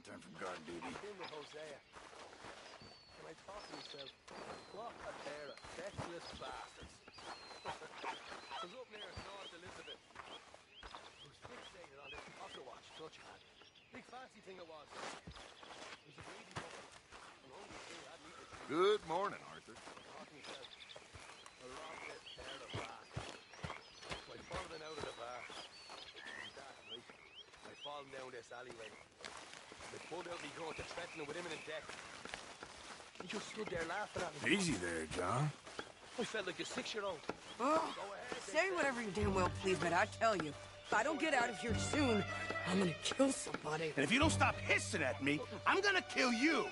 B: turn from guard duty.
H: I've been with Hosea. And I thought to myself, what a pair of sexless bastards. I was up near North Elizabeth. I was fixated on this Oscar watch clutch had. Big fancy thing it was. It was a greedy company. And only thing I'd need to do.
A: Good morning, Arthur.
H: I thought to myself, a rocket pair of bastards. So I followed them out of the bar. And that night, I followed down this alleyway. They pulled out me gun to threaten him with imminent death. He just stood there laughing at me.
B: Easy there, John.
H: I felt like a 6-year-old.
P: Oh, say whatever you damn well please, but I tell you, if I don't get out of here soon, I'm gonna kill somebody.
B: And if you don't stop hissing at me, I'm gonna kill you.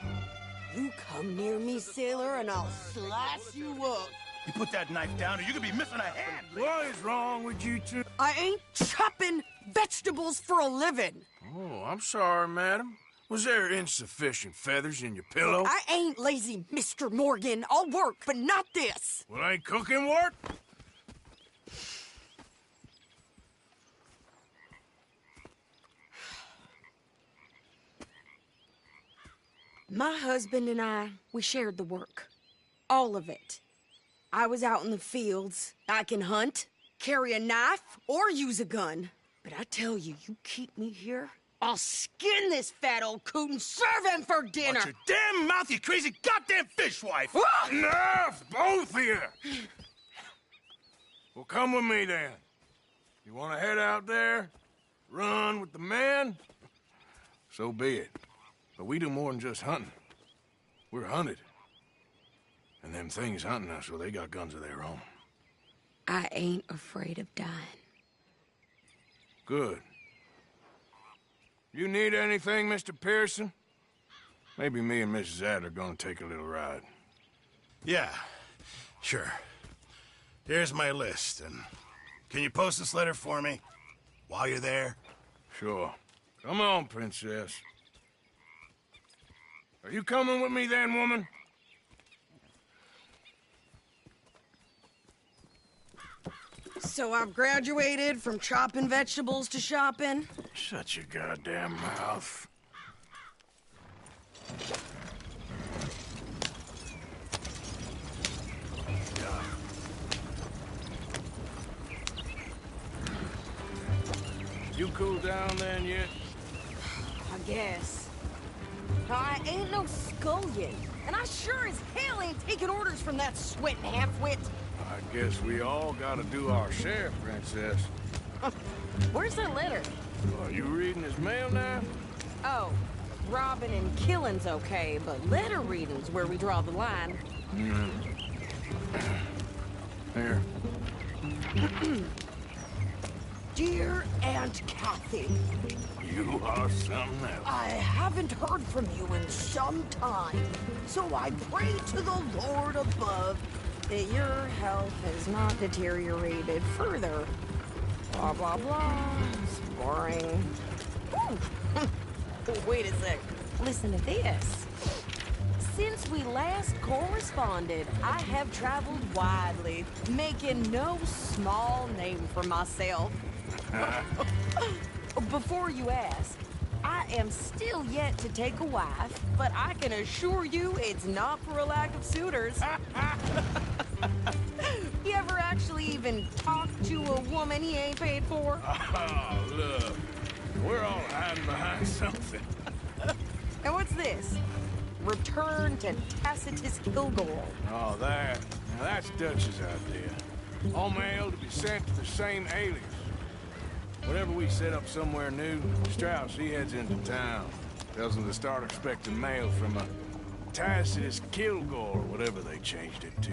P: You come near me, sailor, and I'll slice you up.
B: You put that knife down or you could be missing a hand. What is wrong with you two?
P: I ain't chopping vegetables for a living.
B: Oh, I'm sorry, madam. Was there insufficient feathers in your pillow?
P: I ain't lazy, Mr. Morgan. I'll work, but not this.
B: Well, ain't cooking work?
P: My husband and I, we shared the work. All of it. I was out in the fields. I can hunt, carry a knife, or use a gun. But I tell you, you keep me here, I'll skin this fat old coot and serve him for dinner.
B: Watch your damn mouth, you crazy goddamn fishwife!
P: Ah!
B: Enough, both of you! Well, come with me then. You want to head out there, run with the men? So be it. But we do more than just hunting. We're hunted. And them things hunting us, well, they got guns of their own.
P: I ain't afraid of dying.
B: Good. You need anything, Mr. Pearson? Maybe me and Mrs. Adler are gonna take a little ride.
Q: Yeah, sure. Here's my list, and can you post this letter for me while you're there?
B: Sure. Come on, Princess. Are you coming with me then, woman?
P: So I've graduated from chopping vegetables to shopping?
B: Shut your goddamn mouth. You cool down then yet?
P: I guess. I ain't no scullion, and I sure as hell ain't taking orders from that sweating half-wit.
B: I guess we all gotta do our share, Princess.
P: Where's that letter?
B: Are you reading his mail now?
P: Oh, robbing and killing's okay, but letter reading's where we draw the line.
B: Here.
P: Dear Aunt Kathy.
B: You are something else.
P: I haven't heard from you in some time, so I pray to the Lord above that your health has not deteriorated further. Blah, blah, blah. It's boring. Wait a sec. Listen to this. Since we last corresponded, I have traveled widely, making no small name for myself. Before you ask, I am still yet to take a wife, but I can assure you it's not for a lack of suitors. You ever actually even talk to a woman he ain't paid for?
B: Oh, look. We're all hiding behind something.
P: And what's this? Return to Tacitus Kilgore.
B: Oh, that. Now, that's Dutch's idea. All mail to be sent to the same alias. Whenever we set up somewhere new, Strauss, he heads into town. Tells them to start expecting mail from a Tacitus Kilgore, whatever they changed it to.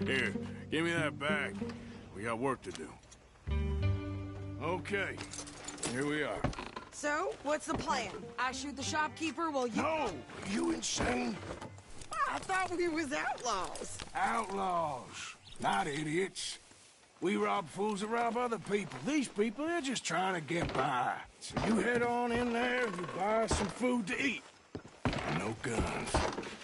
B: Here, give me that back. We got work to do. Okay, here we are.
P: So, what's the plan? I shoot the shopkeeper while you...
B: No! Are you insane?
P: I thought we was outlaws.
B: Outlaws, not idiots. We rob fools that rob other people. These people, they're just trying to get by. So you head on in there and you buy some food to eat. No guns.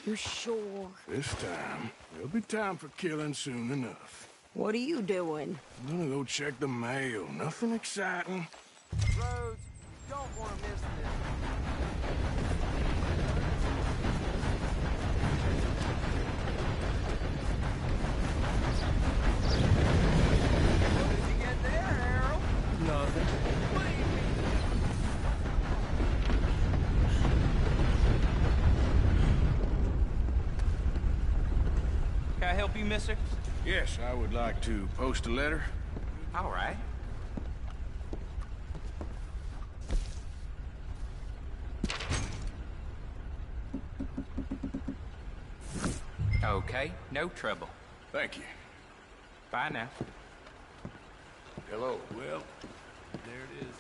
P: You sure?
B: This time, there'll be time for killing soon enough.
P: What are you doing?
B: I'm gonna go check the mail. Nothing exciting.
M: Roads.
G: don't want to miss this. What did you get there, Harold?
F: Nothing.
G: What do you mean?
R: Can I help you, mister?
B: Yes, I would like to post a letter.
R: All right. Okay, no trouble.
B: Thank you.
R: Bye now.
B: Hello, Will.
H: There it is.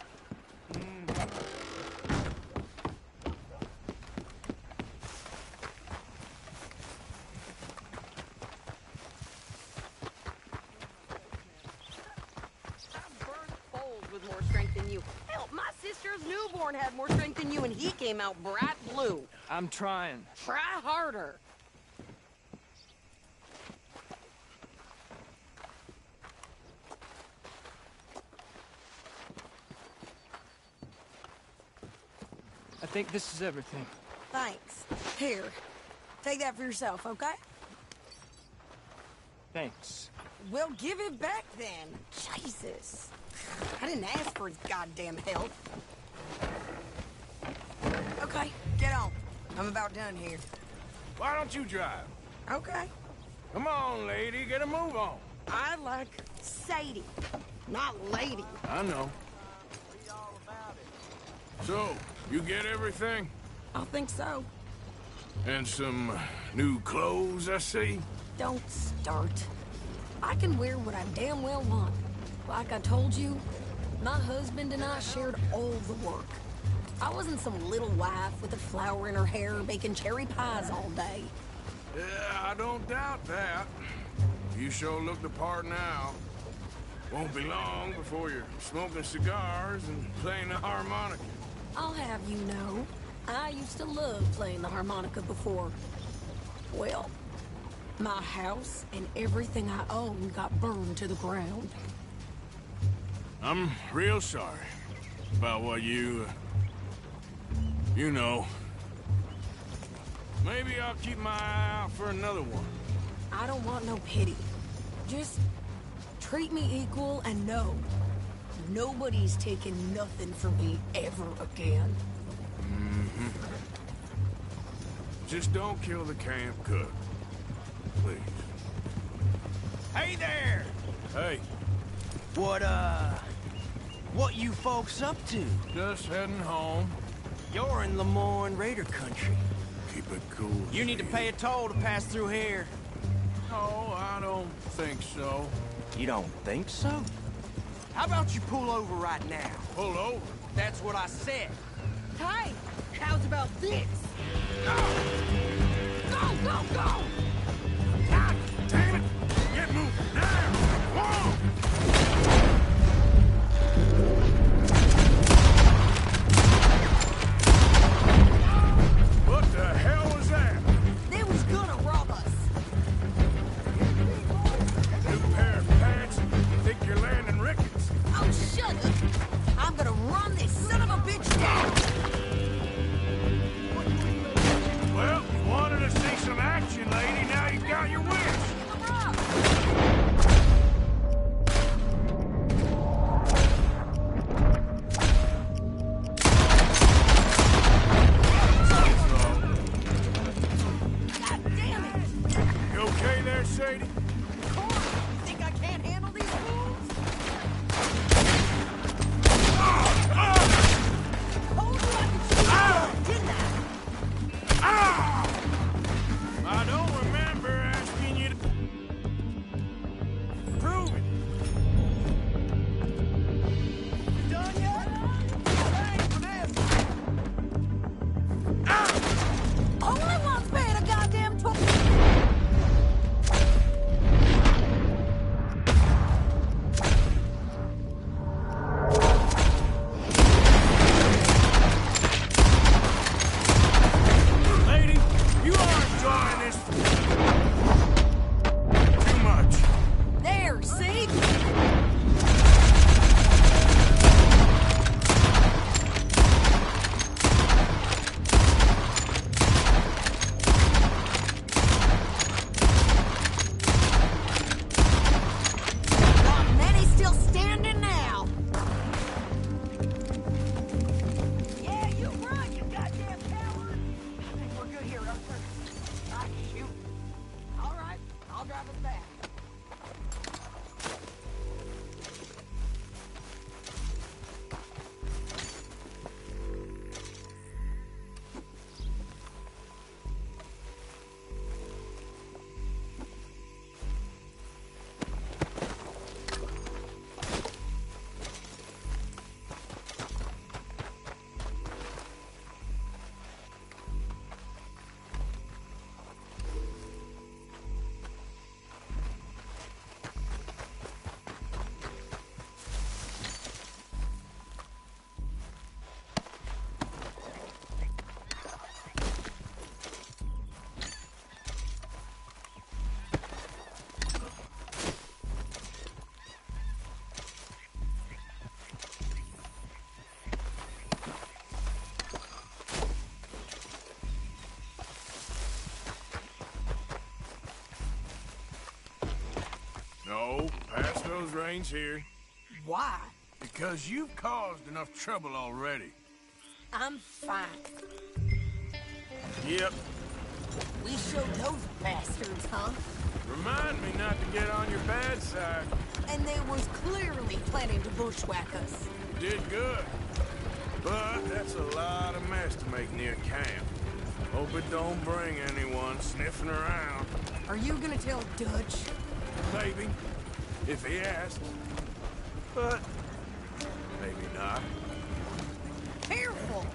P: With more strength than you. Hell, my sister's newborn had more strength than you, and he came out bright blue.
F: I'm trying.
P: Try harder.
F: I think this is everything.
P: Thanks. Here, take that for yourself, okay?
F: Thanks.
P: Well, give it back then. Jesus. I didn't ask for his goddamn help. Okay, get on. I'm about done here.
B: Why don't you drive?
P: Okay.
B: Come on, lady, get a move on.
P: I like Sadie, not lady.
B: I know. So, you get everything?
P: I think so.
B: And some new clothes, I see?
P: Don't start. I can wear what I damn well want. Like I told you, my husband and I shared all the work. I wasn't some little wife with a flower in her hair baking cherry pies all day.
B: Yeah, I don't doubt that. You sure look the part now. Won't be long before you're smoking cigars and playing the harmonica.
P: I'll have you know, I used to love playing the harmonica before. Well, my house and everything I own got burned to the ground.
B: I'm real sorry about what you know. Maybe I'll keep my eye out for another one.
P: I don't want no pity. Just treat me equal and know nobody's taking nothing from me ever again.
B: Mm-hmm. Just don't kill the camp cook. Please.
M: Hey there!
B: Hey.
M: What you folks up to?
B: Just heading home.
M: You're in Lemoyne Raider country.
B: Keep it cool.
M: You need to pay a toll to pass through here.
B: No, I don't think so.
M: You don't think so? How about you pull over right now?
B: Pull over?
M: That's what I said.
P: Hey, how's about this?
B: Go!
P: Go, go, go!
B: God damn it! Get moving now! Whoa! What the hell was that?
P: They was gonna rob us.
B: New pair of pants? Think you're landing rickets?
P: Oh, shut up. I'm gonna run this son of a bitch down.
B: Well, you wanted to see some action, lady. Now you got your wish.
P: God damn it.
B: You okay there, Sadie?
P: Think I can't handle these fools? Told you I could shoot you, didn't I?
B: I don't remember asking you to prove it.
G: You done yet? Thanks for this.
P: Only one's paying a goddamn toll.
N: I'll drive us back.
B: No, pass those reins here.
N: Why?
B: Because you've caused enough trouble already.
N: I'm fine.
B: Yep.
N: We showed those bastards, huh?
B: Remind me not to get on your bad side.
N: And they was clearly planning to bushwhack us.
B: You did good. But that's a lot of mess to make near camp. Hope it don't bring anyone sniffing around.
N: Are you gonna tell Dutch?
B: Maybe, if he asks. But maybe not.
N: Careful!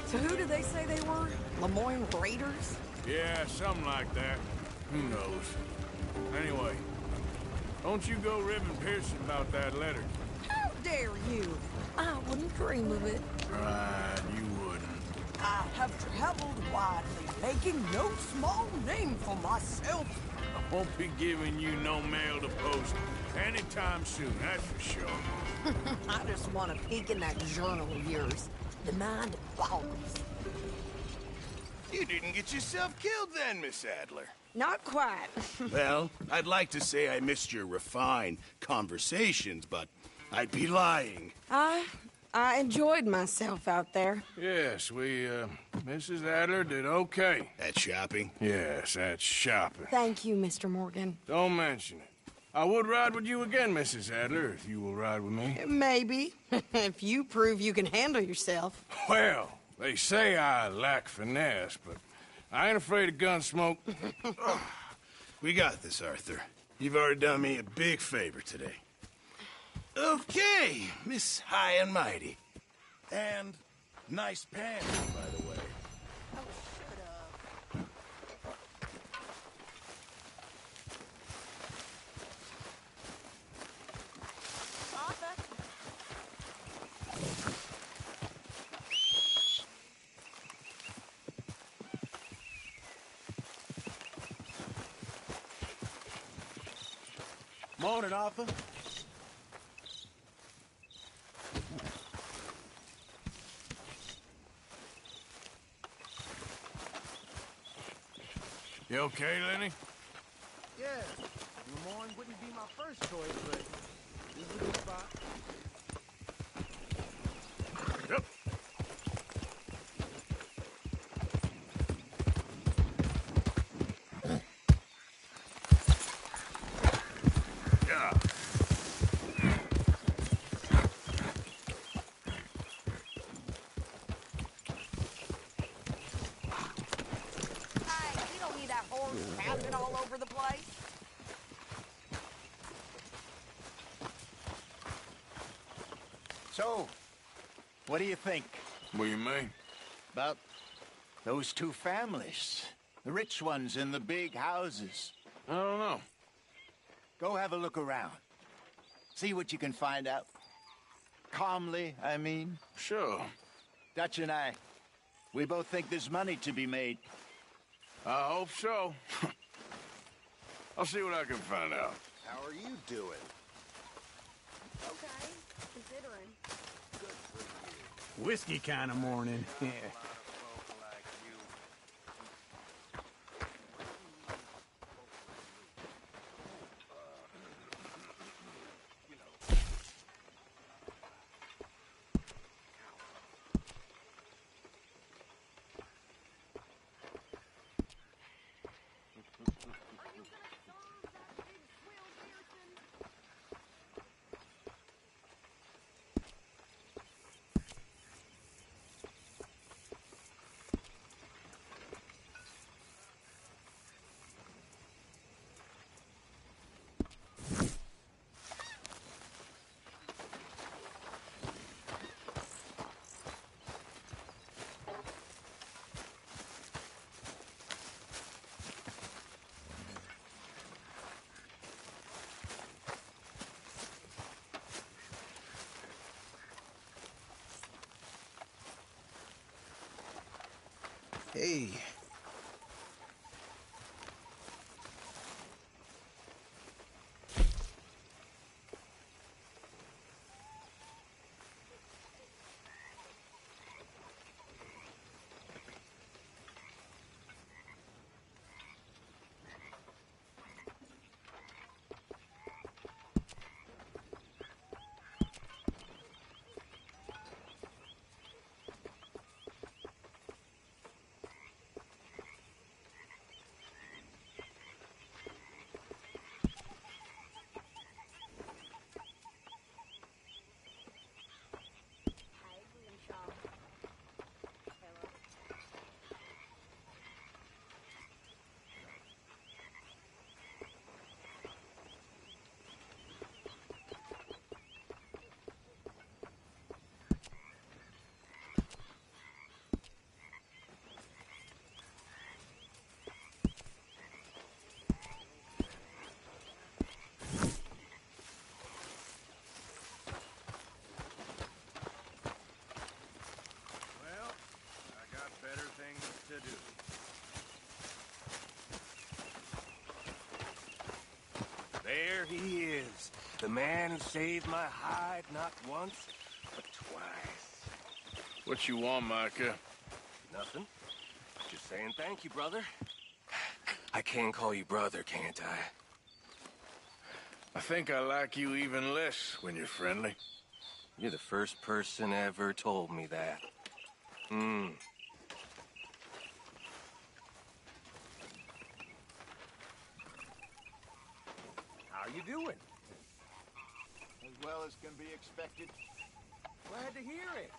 N: So who did they say they were? Lemoyne Raiders?
B: Yeah, something like that. Who knows? Anyway, don't you go ribbing Pearson about that letter.
N: How dare you? I wouldn't dream of it.
B: Right, you wouldn't.
N: I have traveled widely, making no small name for myself.
B: I won't be giving you no mail to post anytime soon, that's for sure.
N: I just want to peek in that journal of yours. The mind boggles.
Q: You didn't get yourself killed then, Miss Adler.
P: Not quite.
Q: Well, I'd like to say I missed your refined conversations, but I'd be lying.
P: I enjoyed myself out there.
B: Yes, Mrs. Adler did okay.
Q: At shopping?
B: Yes, at shopping.
P: Thank you, Mr. Morgan.
B: Don't mention it. I would ride with you again, Mrs. Adler, if you will ride with me.
P: Maybe. If you prove you can handle yourself.
B: Well, they say I lack finesse, but I ain't afraid of gun smoke.
Q: We got this, Arthur. You've already done me a big favor today. Okay, Miss High and Mighty. And nice pants, by the way.
M: Morning, Arthur.
B: You okay, Lenny?
E: Yeah, Lemoyne wouldn't be my first choice, but this is a good spot.
B: Yep. Yeah.
N: Hey, we don't need that horse pounding all over the place.
E: So, what do you think?
B: What do you mean?
E: About those two families. The rich ones in the big houses.
B: I don't know.
E: Go have a look around. See what you can find out. Calmly, I mean.
B: Sure.
E: Dutch and I, we both think there's money to be made.
B: I hope so. I'll see what I can find out.
L: How are you doing?
N: Okay, considering.
M: Whiskey kind of morning. Yeah.
S: Hey.
B: Well, I got better things to do. There he is. The man who saved my hide not once, but twice.
C: What you want, Micah?
B: Nothing. Just saying thank you, brother. I can call you brother, can't I?
C: I think I like you even less when you're friendly.
B: You're the first person ever told me that. How you doing?
E: As well as can be expected.
B: Glad to hear it.